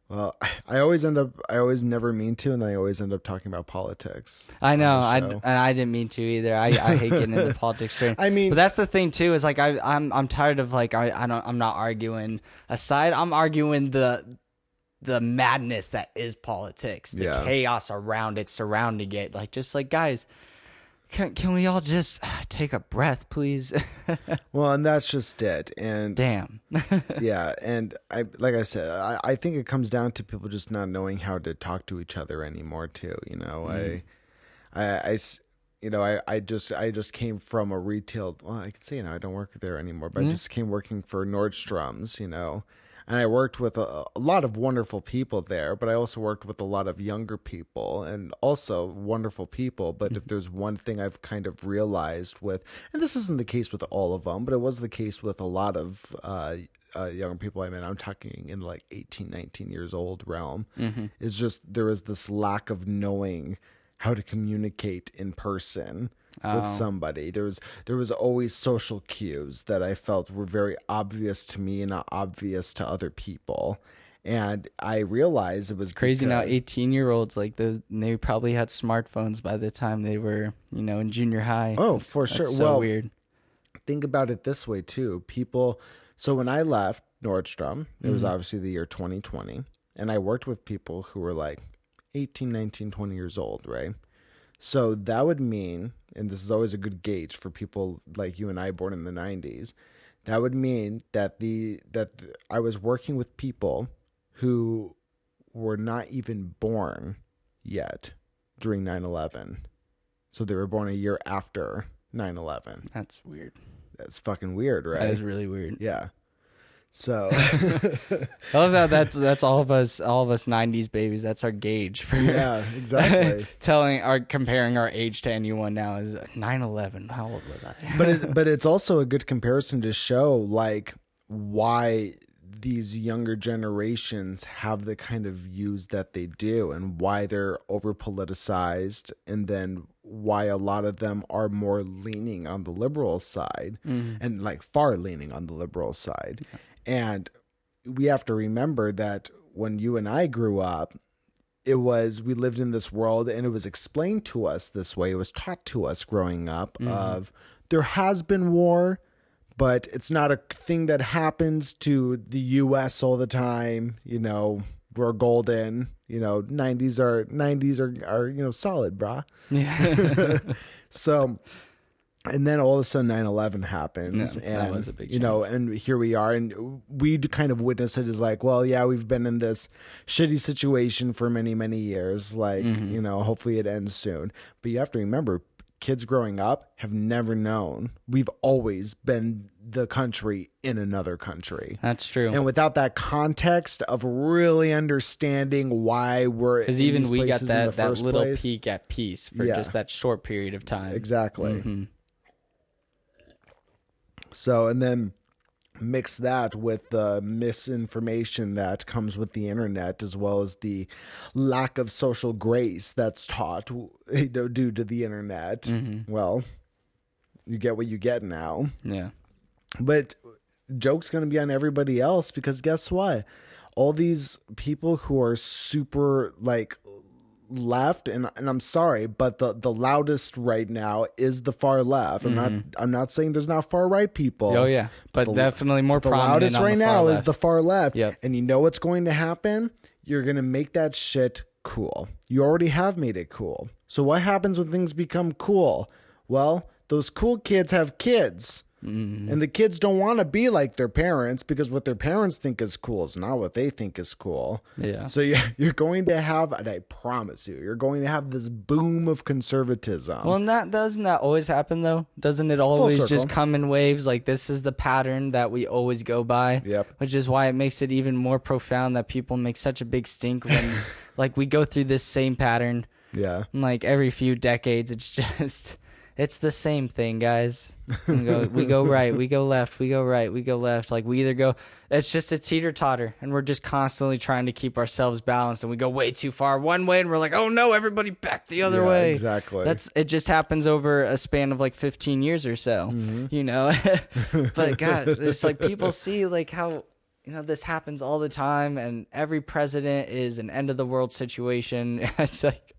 Well, I always never mean to, and I always end up talking about politics. I know, I didn't mean to either. I hate getting into politics. I mean, but that's the thing too. Is like I'm tired of like I'm not arguing a side. I'm arguing the madness that is politics, the chaos around it, surrounding it. Like just like guys. Can we all just take a breath, please? Well, and that's just it. And damn. Yeah, and like I said, I think it comes down to people just not knowing how to talk to each other anymore too. I just came from a retail. Well, I can say I don't work there anymore, but I just came working for Nordstrom's. And I worked with a lot of wonderful people there, but I also worked with a lot of younger people and also wonderful people. But if there's one thing I've kind of realized and this isn't the case with all of them, but it was the case with a lot of younger people I met, I'm talking in like 18, 19 years old realm, is just there is this lack of knowing how to communicate in person with somebody. There was always social cues that I felt were very obvious to me and not obvious to other people. And I realized it was crazy now. 18-year-olds they probably had smartphones by the time they were in junior high. Oh, for sure. So well, weird. Think about it this way too. So when I left Nordstrom, it was obviously the year 2020, and I worked with people who were like 18, 19, 20 years old, right? So that would mean, and this is always a good gauge for people like you and I born in the 90s, that would mean that I was working with people who were not even born yet during 9/11. So they were born a year after 9/11. That's weird. That's fucking weird, right? That is really weird. Yeah. So I love that that's all of us 90s babies. That's our gauge for exactly. Comparing our age to anyone now is 9/11. How old was I? but it's also a good comparison to show like why these younger generations have the kind of views that they do and why they're over politicized, and then why a lot of them are more leaning on the liberal side and like far leaning on the liberal side. Yeah. And we have to remember that when you and I grew up, we lived in this world and it was explained to us this way. It was taught to us growing up of there has been war, but it's not a thing that happens to the U.S. all the time. We're golden. 90s are solid, brah. Yeah. So. And then all of a sudden 9/11 happens, and that was a big change. And here we are, and we kind of witness it as like, well, yeah, we've been in this shitty situation for many, many years. Like, hopefully it ends soon. But you have to remember, kids growing up have never known. We've always been the country in another country. That's true. And without that context of really understanding why we're because even we got that little peek at peace for just that short period of time. Exactly. Mm-hmm. So, and then mix that with the misinformation that comes with the internet, as well as the lack of social grace that's taught due to the internet. Mm-hmm. Well, you get what you get now. Yeah. But joke's going to be on everybody else, because guess what? All these people who are super like left, and I'm sorry, but the loudest right now is the far left. I'm not saying there's not far right people. Oh yeah, but definitely more prominent. The loudest right now is the far left. Yep. And you know what's going to happen? You're going to make that shit cool. You already have made it cool. So what happens when things become cool? Well, those cool kids have kids. And the kids don't want to be like their parents because what their parents think is cool is not what they think is cool. Yeah. So you're going to have, and I promise you, you're going to have this boom of conservatism. Well, doesn't that always happen though? Doesn't it always just come in waves? Like this is the pattern that we always go by. Yep. Which is why it makes it even more profound that people make such a big stink when like we go through this same pattern. Yeah. And, like every few decades, it's the same thing, guys. We go right, we go left, we go right, we go left. Like we either go, it's just a teeter-totter, and we're just constantly trying to keep ourselves balanced, and we go way too far one way, and we're like, oh no, everybody back the other way. Exactly. It just happens over a span of like 15 years or so, you know? But God, it's like people see like how, you know, this happens all the time, and every president is an end of the world situation. It's like,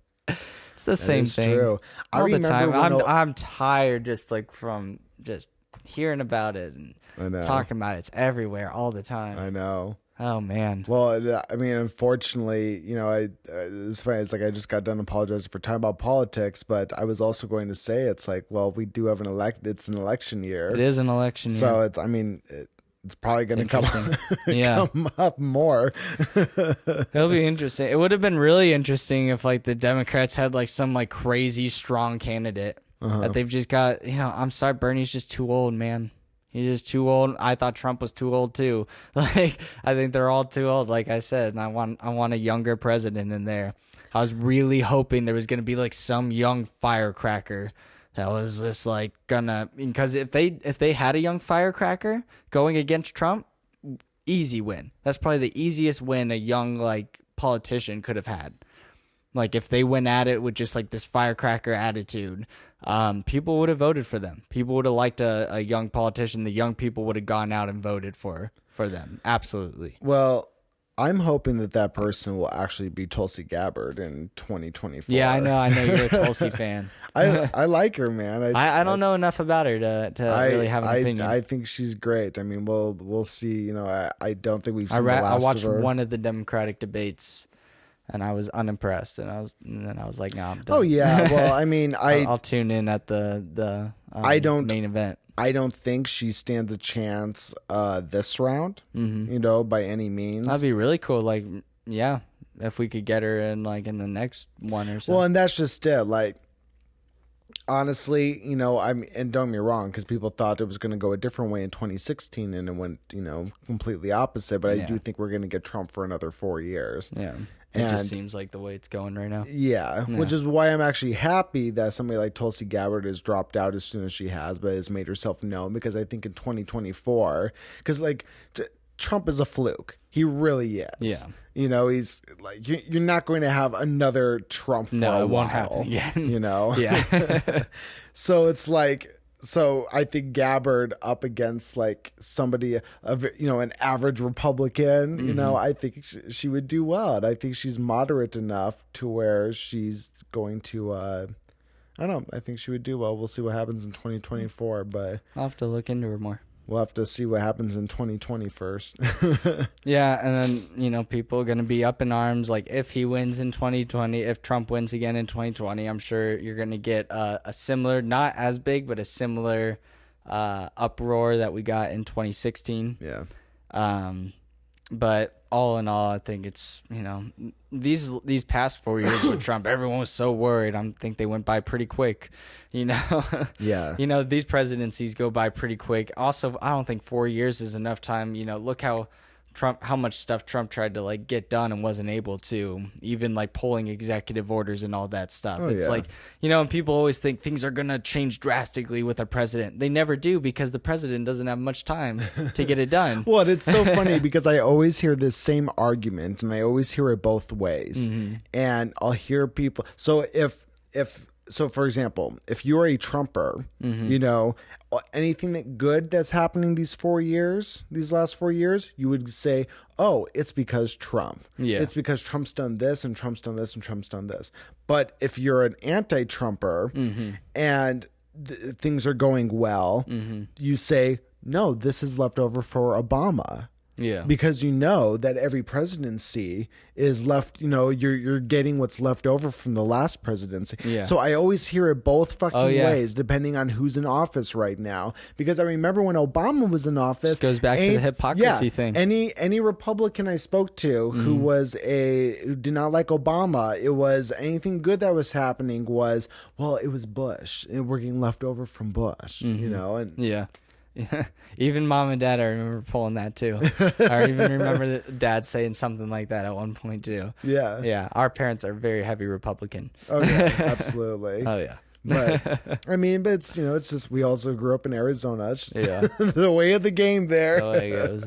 it's the same thing. True. All the time. I'm tired just like from just hearing about it and talking about it. It's everywhere all the time. I know. Oh man. Well, I mean, unfortunately, you know, it's funny. It's like I just got done apologizing for talking about politics, but I was also going to say it's like, well, we do have it's an election year. It is an election year. So it's probably going to come up more. It'll be interesting. It would have been really interesting if like the Democrats had like some like crazy strong candidate that they've just got. You know, I'm sorry, Bernie's just too old, man. He's just too old. I thought Trump was too old too. Like I think they're all too old. Like I said, and I want a younger president in there. I was really hoping there was going to be like some young firecracker that was just like gonna, because if they had a young firecracker going against Trump, easy win. That's probably the easiest win a young like politician could have had. Like if they went at it with just like this firecracker attitude, people would have voted for them. People would have liked a young politician. The young people would have gone out and voted for them. Absolutely. Well, I'm hoping that person will actually be Tulsi Gabbard in 2024. Yeah, I know you're a Tulsi fan. I like her, man. I don't know enough about her to really have an opinion. I think she's great. I mean, we'll see. You know, I don't think we've seen the last I watched of her. one of the Democratic debates, and I was unimpressed. And then I was like, no, I'm done. Oh yeah. Well, I mean, I'll tune in at the main event. I don't think she stands a chance this round. You know, by any means. That'd be really cool. Like, yeah, if we could get her in like in the next one or so. Well, and that's just it. Like, honestly, you know, and don't get me wrong, because people thought it was going to go a different way in 2016, and it went, you know, completely opposite. But I do think we're going to get Trump for another 4 years. Yeah. It just seems like the way it's going right now. Yeah, which is why I'm actually happy that somebody like Tulsi Gabbard has dropped out as soon as she has, but has made herself known, because I think in 2024, because like Trump is a fluke. He really is. Yeah. You know, he's like, you're not going to have another Trump for a while. No, it won't happen again. You know? Yeah. So it's like, so I think Gabbard up against like somebody, you know, an average Republican, you know, I think she would do well. And I think she's moderate enough to where she's going to, I don't know, I think she would do well. We'll see what happens in 2024, but I'll have to look into her more. We'll have to see what happens in 2020 first. Yeah, and then, you know, people are going to be up in arms. Like, if he wins in 2020, if Trump wins again in 2020, I'm sure you're going to get a similar, not as big, but a similar uproar that we got in 2016. Yeah. But all in all, I think it's, you know, these past 4 years with Trump, everyone was so worried. I think they went by pretty quick, you know. Yeah. You know, these presidencies go by pretty quick. Also, I don't think 4 years is enough time. You know, look how much stuff Trump tried to like get done and wasn't able to, even like pulling executive orders and all that stuff. It's like, you know, and people always think things are going to change drastically with a president. They never do, because the president doesn't have much time to get it done. Well, it's so funny because I always hear this same argument, and I always hear it both ways. And I'll hear people. So so for example, if you're a Trumper, you know, anything good that's happening these last 4 years, you would say, oh, it's because Trump. Yeah. It's because Trump's done this and Trump's done this and Trump's done this. But if you're an anti-Trumper and things are going well, you say, no, this is left over for Obama. Yeah. Because you know that every presidency is left, you're getting what's left over from the last presidency. Yeah. So I always hear it both fucking yeah. ways, depending on who's in office right now. Because I remember when Obama was in office. This goes back to the hypocrisy thing. Any Republican I spoke to who did not like Obama, it was anything good that was happening was, well, it was Bush. And we're getting left over from Bush, and Yeah. Even mom and dad, I remember pulling that too. I even remember dad saying something like that at one point too. Yeah. Yeah. Our parents are very heavy Republican. Oh yeah, absolutely. Oh yeah. But I mean, but it's it's just we also grew up in Arizona. It's just the way of the game there. The way it goes.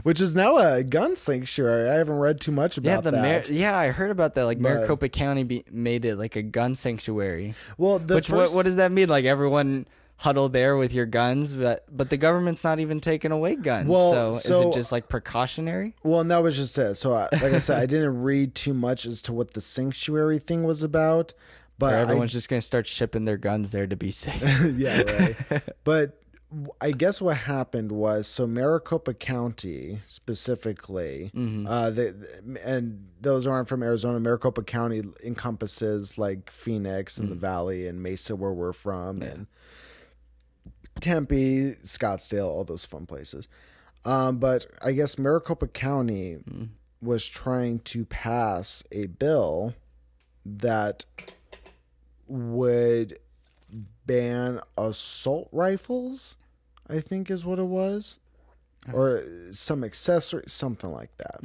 Which is now a gun sanctuary. I haven't read too much about that. I heard about that. Like Maricopa County made it like a gun sanctuary. Well, what does that mean? Like everyone huddle there with your guns, but the government's not even taking away guns. Well, so is it just like precautionary? Well, and that was just it. So like I said, I didn't read too much as to what the sanctuary thing was about. But everyone's just going to start shipping their guns there to be safe. Yeah, right. But I guess what happened was, so Maricopa County specifically, and those who aren't from Arizona, Maricopa County encompasses like Phoenix and the Valley and Mesa, where we're from, and Tempe, Scottsdale, all those fun places. But I guess Maricopa County was trying to pass a bill that would ban assault rifles, I think is what it was, or some accessory, something like that.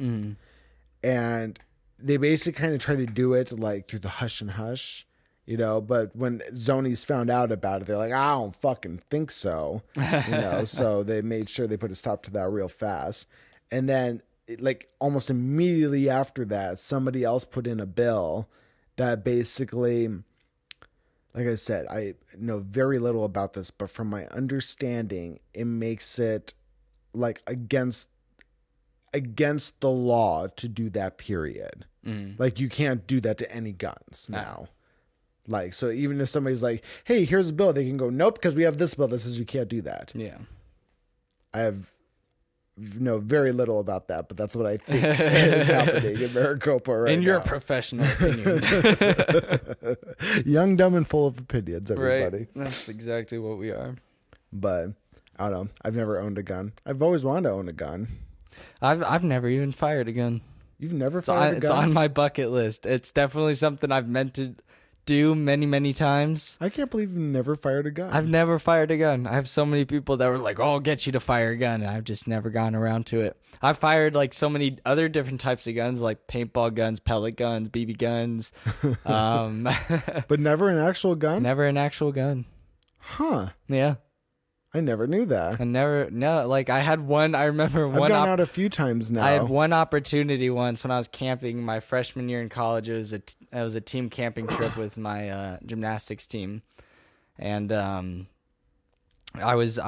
And they basically kind of tried to do it like through the hush and hush, but when Zonies found out about it, they're like, I don't fucking think so, so they made sure they put a stop to that real fast. And then like almost immediately after that, somebody else put in a bill that basically, like I said, I know very little about this, but from my understanding, it makes it like against the law to do that, period. Like you can't do that to any guns now. Like, so even if somebody's like, hey, here's a bill, they can go, nope, because we have this bill that says you can't do that. Yeah. I know very little about that, but that's what I think is happening in Maricopa right now. In your professional opinion. Young, dumb, and full of opinions, everybody. Right. That's exactly what we are. But I don't know. I've never owned a gun. I've always wanted to own a gun. I've never even fired a gun. You've never fired a gun? It's on my bucket list. It's definitely something I've meant to do many, many times. I can't believe you've never fired a gun. I've never fired a gun. I have so many people that were like, oh, I'll get you to fire a gun. And I've just never gone around to it. I've fired like so many other different types of guns, like paintball guns, pellet guns, BB guns. But never an actual gun? Never an actual gun. Huh. Yeah. I never knew that. Like I had one, I remember I've gone out a few times now. I had one opportunity once when I was camping my freshman year in college. It was a team camping trip with my gymnastics team. And I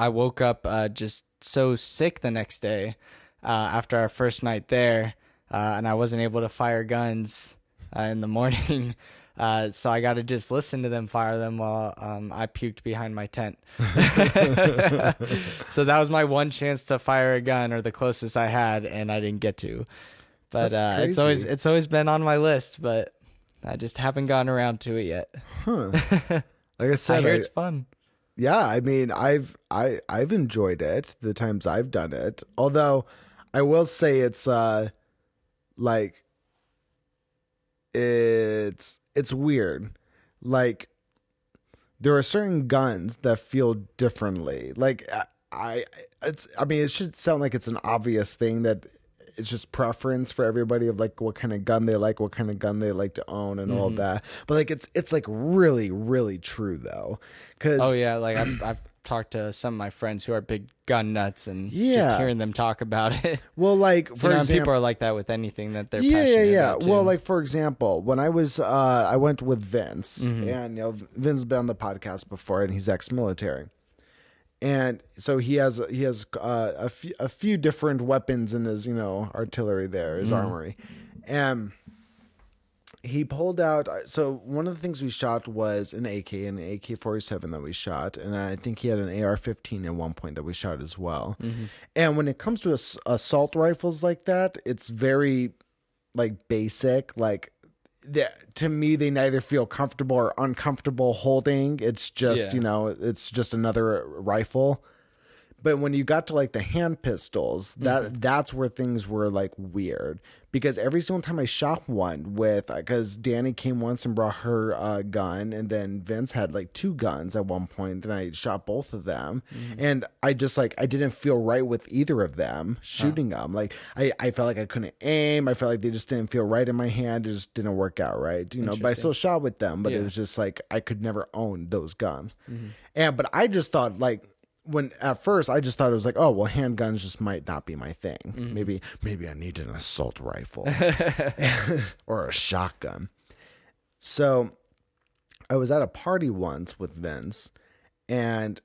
woke up just so sick the next day after our first night there, and I wasn't able to fire guns in the morning. So I got to just listen to them fire them while I puked behind my tent. So that was my one chance to fire a gun, or the closest I had, and I didn't get to. But it's always been on my list, but I just haven't gotten around to it yet. Huh. Like I said, I hear it's fun. Yeah, I mean, I've enjoyed it the times I've done it. Although I will say it's like it's weird. Like there are certain guns that feel differently. Like I mean, it should sound like it's an obvious thing that it's just preference for everybody of like what kind of gun they like, what kind of gun they like to own, and all that. But like it's like really, really true though. Cause like I've talked to some of my friends who are big gun nuts, and just hearing them talk about it. Well, like for example, people are like that with anything that they're passionate about too. Well, like for example, when I was I went with Vince, and Vince has been on the podcast before, and he's ex-military. And so he has a few different weapons in his artillery there, his armory, and he pulled out. So one of the things we shot was an AK-47 that we shot, and I think he had an AR-15 at one point that we shot as well. And when it comes to assault rifles like that, it's very like basic. Like to me, they neither feel comfortable or uncomfortable holding. It's just it's just another rifle. But when you got to like the hand pistols, that's where things were like weird, because every single time I shot one because Danny came once and brought her gun, and then Vince had like 2 guns at one point, and I shot both of them, and I just like I didn't feel right with either of them shooting them. Like I felt like I couldn't aim. I felt like they just didn't feel right in my hand. It just didn't work out right, But I still shot with them, but it was just like I could never own those guns, but I just thought like. When at first I just thought it was like, oh well, handguns just might not be my thing. Maybe I need an assault rifle or a shotgun. So I was at a party once with Vince, and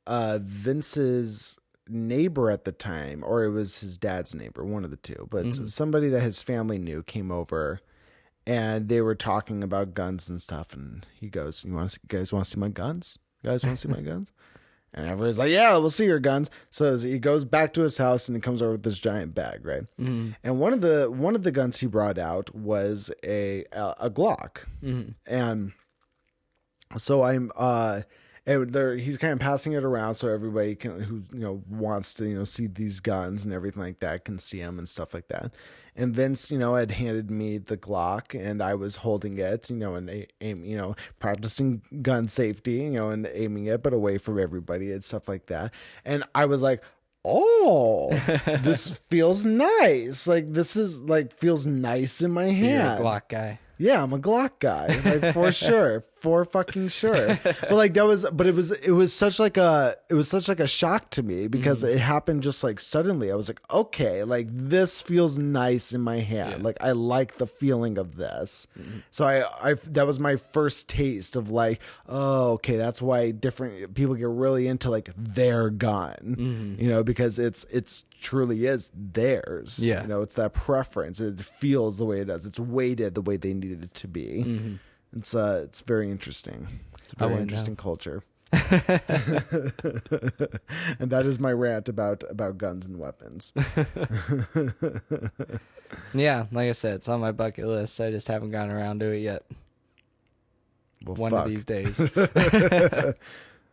Vince's neighbor at the time, or it was his dad's neighbor, one of the two, but somebody that his family knew came over, and they were talking about guns and stuff. And he goes, you guys want to see my guns? You guys want to see my guns? And everybody's like, yeah, we'll see your guns. So he goes back to his house and he comes over with this giant bag, right? And one of the guns he brought out was a Glock. And so he's kind of passing it around so everybody who wants to see these guns and everything like that can see them and stuff like that. And Vince had handed me the Glock, and I was holding it and practicing gun safety and aiming it but away from everybody and stuff like that. And I was like, oh, this feels nice. Like this is like feels nice in my hand. You're a Glock guy. Yeah, I'm a Glock guy, like for sure, for fucking sure. But like it was such like a shock to me, because it happened just like suddenly. I was like, okay, like this feels nice in my hand. Like I like the feeling of this. So I that was my first taste of like, oh, okay, that's why different people get really into like their gun, because it's truly is theirs. It's that preference. It feels the way it does. It's weighted the way they needed it to be. It's very interesting. It's a very interesting culture. And that is my rant about guns and weapons. Yeah, like I said, it's on my bucket list. I just haven't gotten around to it yet. Well, One of these days.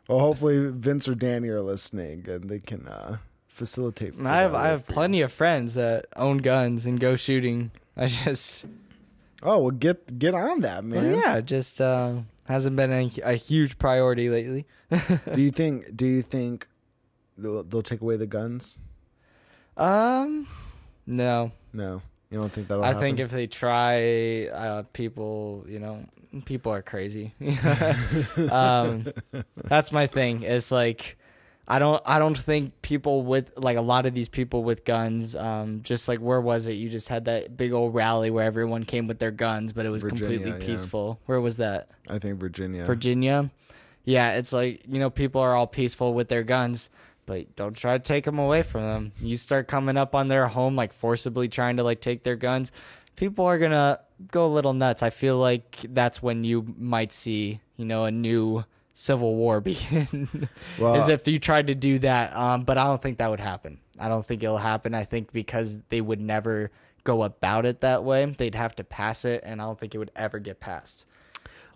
Well, hopefully Vince or Danny are listening and they can facilitate. I have plenty of friends that own guns and go shooting. I just well, get on that, man. Well, yeah, just hasn't been a huge priority lately. Do you think they'll take away the guns? No. You don't think that'll happen? I think if they try, people are crazy. That's my thing. It's like I don't think people with like a lot of these people with guns, just like where was it? You just had that big old rally where everyone came with their guns, but it was Virginia, completely peaceful. Where was that? I think Virginia. Yeah, it's like, people are all peaceful with their guns, but don't try to take them away from them. You start coming up on their home, like forcibly trying to like take their guns, people are gonna go a little nuts. I feel like that's when you might see, a new civil war begin. Well, as if you tried to do that. But I don't think that would happen. I don't think it'll happen. I think because they would never go about it that way, they'd have to pass it, and I don't think it would ever get passed.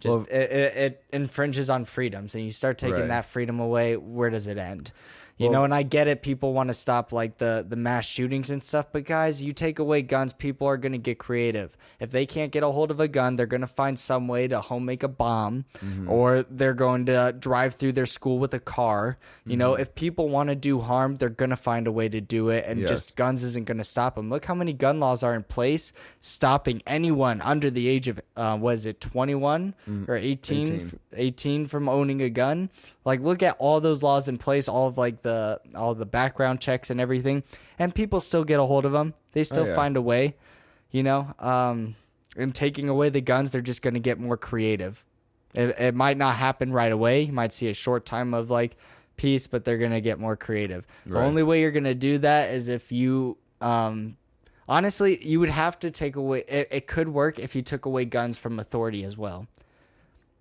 It infringes on freedoms, and you start taking that freedom away, where does it end? And I get it, people want to stop like the mass shootings and stuff, but guys, you take away guns, people are going to get creative. If they can't get a hold of a gun, they're going to find some way to home make a bomb, or they're going to drive through their school with a car. If people want to do harm, they're going to find a way to do it, and just guns isn't going to stop them. Look how many gun laws are in place stopping anyone under the age of 21 or 18 from owning a gun. Like, look at all those laws in place, all of the background checks and everything, and people still get a hold of them. They still find a way, and taking away the guns, they're just going to get more creative. It might not happen right away. You might see a short time of like peace, but they're going to get more creative. The only way you're going to do that is if you Honestly, you would have to take away. It could work if you took away guns from authority as well.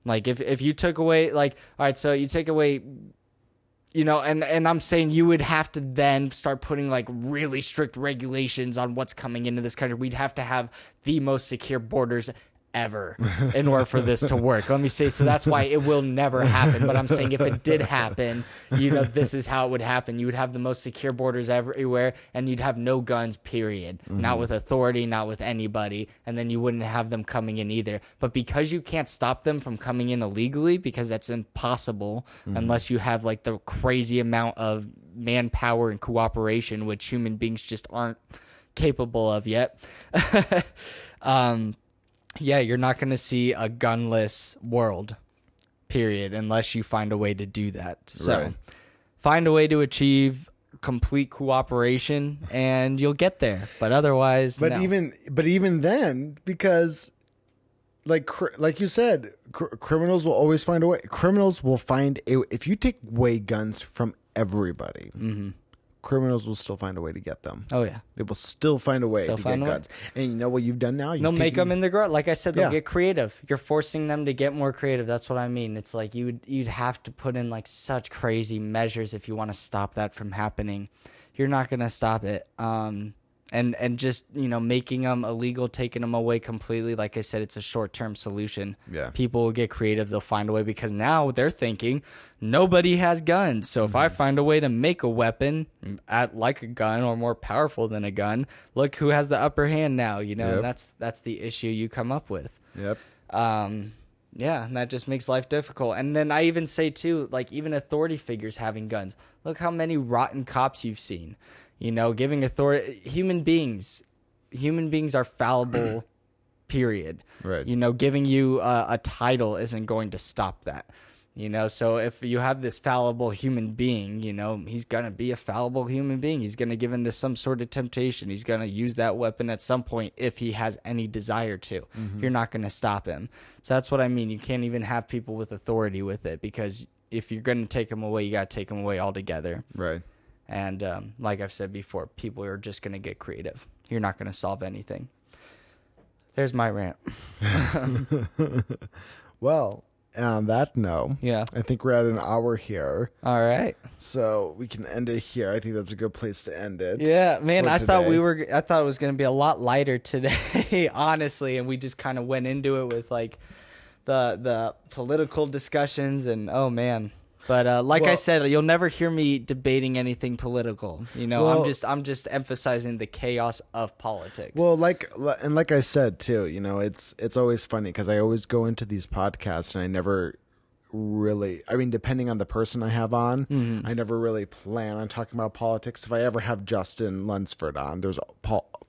Like if you took away, like, all right, so you take away, and I'm saying you would have to then start putting like really strict regulations on what's coming into this country. We'd have to have the most secure borders ever in order for this to work. Let me say, so that's why it will never happen. But I'm saying if it did happen, this is how it would happen. You would have the most secure borders everywhere, and you'd have no guns, period. Not with authority, not with anybody. And then you wouldn't have them coming in either. But because you can't stop them from coming in illegally, because that's impossible unless you have like the crazy amount of manpower and cooperation, which human beings just aren't capable of yet. Yeah, you're not going to see a gunless world, period, unless you find a way to do that. So find a way to achieve complete cooperation and you'll get there. But otherwise, no. Even then, because like you said, criminals will always find a way. Criminals will find if you take away guns from everybody, criminals will still find a way to get them. Oh, yeah. They will still find a way to get guns. And you know what you've done now? They'll make them in the garage. Like I said, they'll get creative. You're forcing them to get more creative. That's what I mean. It's like you'd have to put in like such crazy measures if you want to stop that from happening. You're not going to stop it. And just, making them illegal, taking them away completely. Like I said, it's a short-term solution. Yeah. People will get creative. They'll find a way because now they're thinking nobody has guns. So if I find a way to make a weapon like a gun or more powerful than a gun, look who has the upper hand now, and that's the issue you come up with. Yep. Yeah, and that just makes life difficult. And then I even say, too, like even authority figures having guns. Look how many rotten cops you've seen. Giving authority. Human beings are fallible, period. Right. Giving you a title isn't going to stop that. So if you have this fallible human being, he's going to be a fallible human being. He's going to give into some sort of temptation. He's going to use that weapon at some point if he has any desire to. You're not going to stop him. So that's what I mean. You can't even have people with authority with it because if you're going to take them away, you got to take them away altogether. Right. And like I've said before, people are just going to get creative. You're not going to solve anything. There's my rant. Well, on that note, I think we're at an hour here. All right. So we can end it here. I think that's a good place to end it. Yeah, man, I thought it was going to be a lot lighter today, honestly, and we just kind of went into it with like the political discussions and oh man. But I said, you'll never hear me debating anything political. I'm just emphasizing the chaos of politics. Well, like I said too, it's always funny because I always go into these podcasts and I never really, depending on the person I have on, I never really plan on talking about politics. If I ever have Justin Lunsford on, there's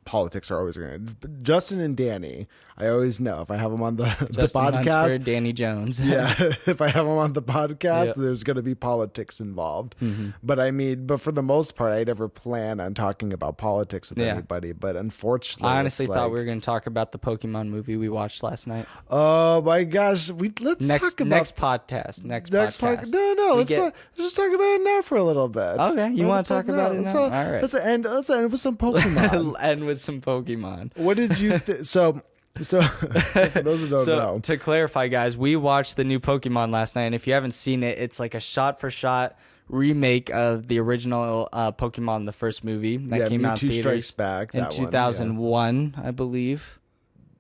politics are always going to. Justin and Danny, I always know if I have them on the podcast. Lunsford, Danny Jones. Yeah, if I have them on the podcast, there's going to be politics involved. But but for the most part, I never plan on talking about politics with anybody. But unfortunately, I honestly thought we were going to talk about the Pokemon movie we watched last night. Oh my gosh, let's talk about next podcast. Next podcast. No, let's just talk about it now for a little bit. Okay, you want to talk about it now? All right, let's end with some Pokemon. End with some Pokemon. What did you so for those who don't know, to clarify, guys, we watched the new Pokemon last night, and if you haven't seen it, it's like a shot-for-shot remake of the original Pokemon, the first movie that came out in theaters Strikes Back in 2001, I believe.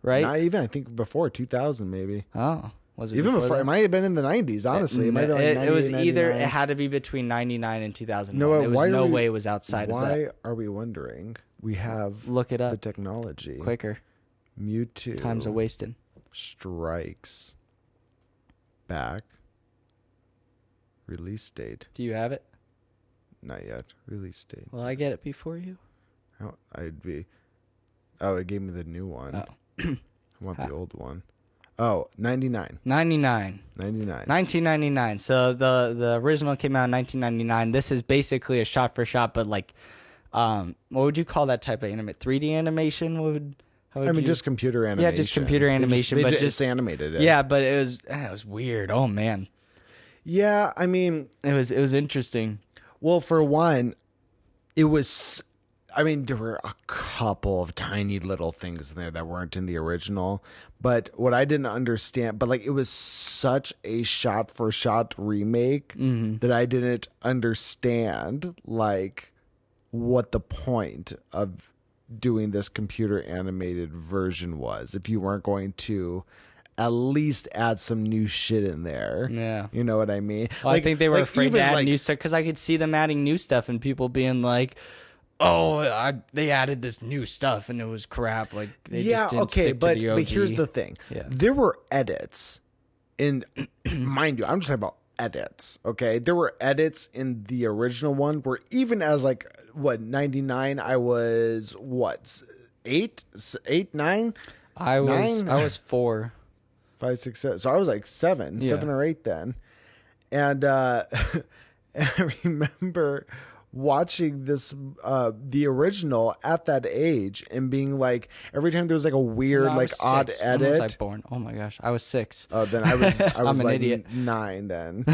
Right? Not even. I think before 2000, maybe. Oh, was it even before? It might have been in the 90s. Honestly, it might have been like 98, it was either 99. It had to be between 99 and 2001. No, there was no way it was outside of that. Why are we wondering? We have look it up. The technology quicker. Mewtwo. Time's a wasting. Strikes Back. Release date. Do you have it? Not yet. Release date. Will I get it before you? I'd be. Oh, it gave me the new one. Oh. I want the old one. Oh, 99. 1999. So the original came out in 1999. This is basically a shot for shot, but like, what would you call that type of animation? 3D animation? Just computer animation. Yeah, just computer animation, but just animated it. Yeah, but it was weird. Oh man. Yeah, it was interesting. Well, for one, it was. I mean, there were a couple of tiny little things in there that weren't in the original. But what I didn't understand, but like it was such a shot for shot remake that I didn't understand like what the point of doing this computer animated version was if you weren't going to at least add some new shit in there. Yeah. You know what I mean? Well, I think they were afraid to add like, new stuff because I could see them adding new stuff and people being like, "Oh, they added this new stuff and it was crap." Like they just didn't stick to the OG. But here's the thing: there were edits in, mind you, I'm just talking about edits. Okay, there were edits in the original one where even as like 99, I was what 8, 9. I was 4. 5, 6, 7. So I was like 7 or 8 then. And and I remember watching this the original at that age and being like, every time there was like a weird odd edit. When was I born? Oh my gosh, I was 6. Oh, then I was I'm an like idiot. 9 then.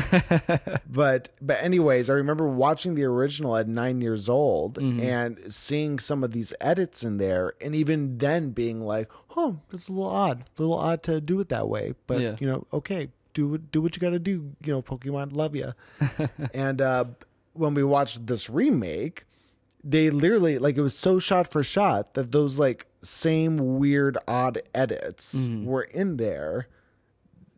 but anyways, I remember watching the original at 9 years old and seeing some of these edits in there, and even then being like, "Oh, that's a little odd to do it that way." But you know, okay, do what you got to do. You know, Pokemon love you. And when we watched this remake, they literally, like, it was so shot for shot that those like same weird odd edits were in there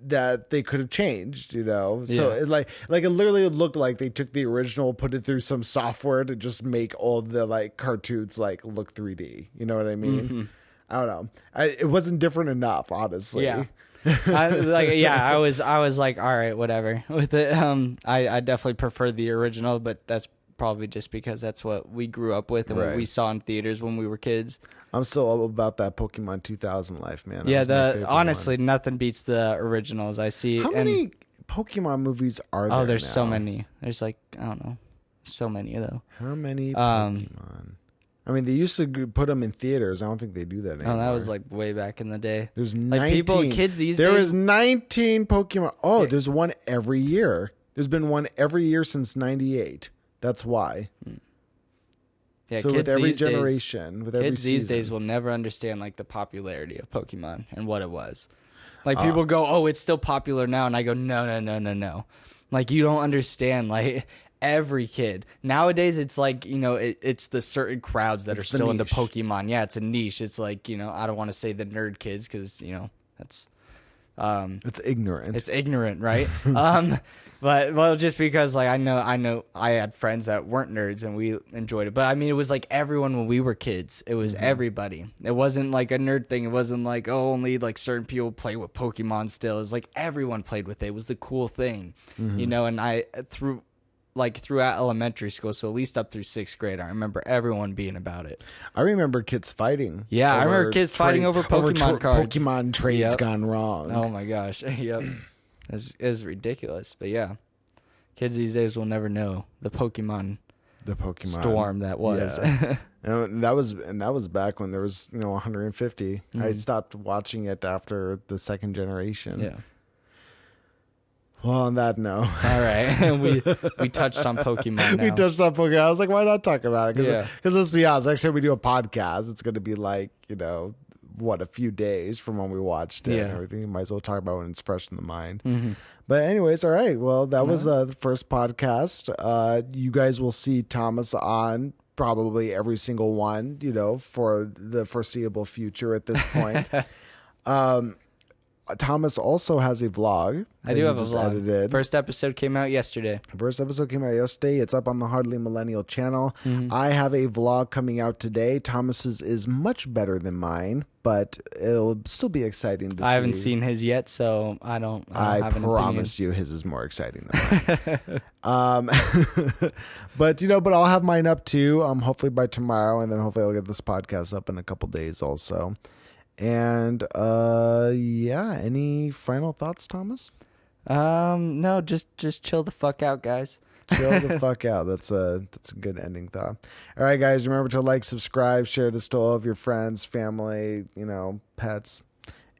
that they could have changed, you know? So it like it literally looked like they took the original, put it through some software to just make all of the like cartoons like look 3D. You know what I mean? I don't know. It wasn't different enough, honestly. Yeah. I was like, all right, whatever with it. I definitely prefer the original, but that's probably just because that's what we grew up with and what we saw in theaters when we were kids. I'm still all about that Pokemon 2000 life, man. That honestly, nothing beats the originals. I see. How many Pokemon movies are there? Oh, there's now? so many. There's like, I don't know, so many though. How many Pokemon? I mean, they used to put them in theaters. I don't think they do that anymore. Oh, that was like way back in the day. There's 19. Kids these days. There is 19 Pokemon. Oh, there's one every year. There's been one every year since 98. That's why. Yeah, so with every generation, with every kids season. These days will never understand like the popularity of Pokemon and what it was. Like people go, "Oh, it's still popular now," and I go, "No. Like you don't understand. Like every kid nowadays, it's like, you know, it's the certain crowds that are still into Pokemon. Yeah, it's a niche. It's like, you know, I don't want to say the nerd kids because, you know, that's it's ignorant. It's ignorant, right? But well, just because like I know I had friends that weren't nerds and we enjoyed it. But I mean, it was like everyone when we were kids. It was everybody. It wasn't like a nerd thing. It wasn't like, oh, only like certain people play with Pokemon still. It was like everyone played with it. It was the cool thing, you know. And throughout elementary school, so at least up through 6th grade, I remember everyone being about it. I remember kids fighting. Yeah, I remember kids fighting over Pokemon cards. Pokemon trades gone wrong. Oh my gosh. Yep. It's ridiculous. But yeah, kids these days will never know the Pokemon storm that was. Yeah. And that was back when there was, you know, 150. I stopped watching it after the second generation. Yeah. Well, on that note, all right, we touched on Pokemon. Now. We touched on Pokemon. I was like, why not talk about it? Because let's be honest, next time we do a podcast, it's going to be like, you know, a few days from when we watched it and everything. You might as well talk about it when it's fresh in the mind. But anyways, all right. Well, that was the first podcast. You guys will see Thomas on probably every single one, you know, for the foreseeable future at this point. Thomas also has a vlog. I do have a vlog. Edited. First episode came out yesterday. It's up on the Hardly Millennial channel. I have a vlog coming out today. Thomas's is much better than mine, but it'll still be exciting to see. I haven't seen his yet, so I don't have an promise you his is more exciting than mine. But I'll have mine up too, hopefully by tomorrow, and then hopefully I'll get this podcast up in a couple days also. And any final thoughts, Thomas? No, just chill the fuck out, guys. Chill the fuck out. That's a good ending thought. All right, guys, remember to like, subscribe, share this to all of your friends, family, pets,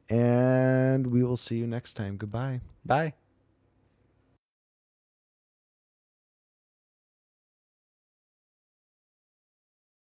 and we will see you next time. Goodbye. Bye.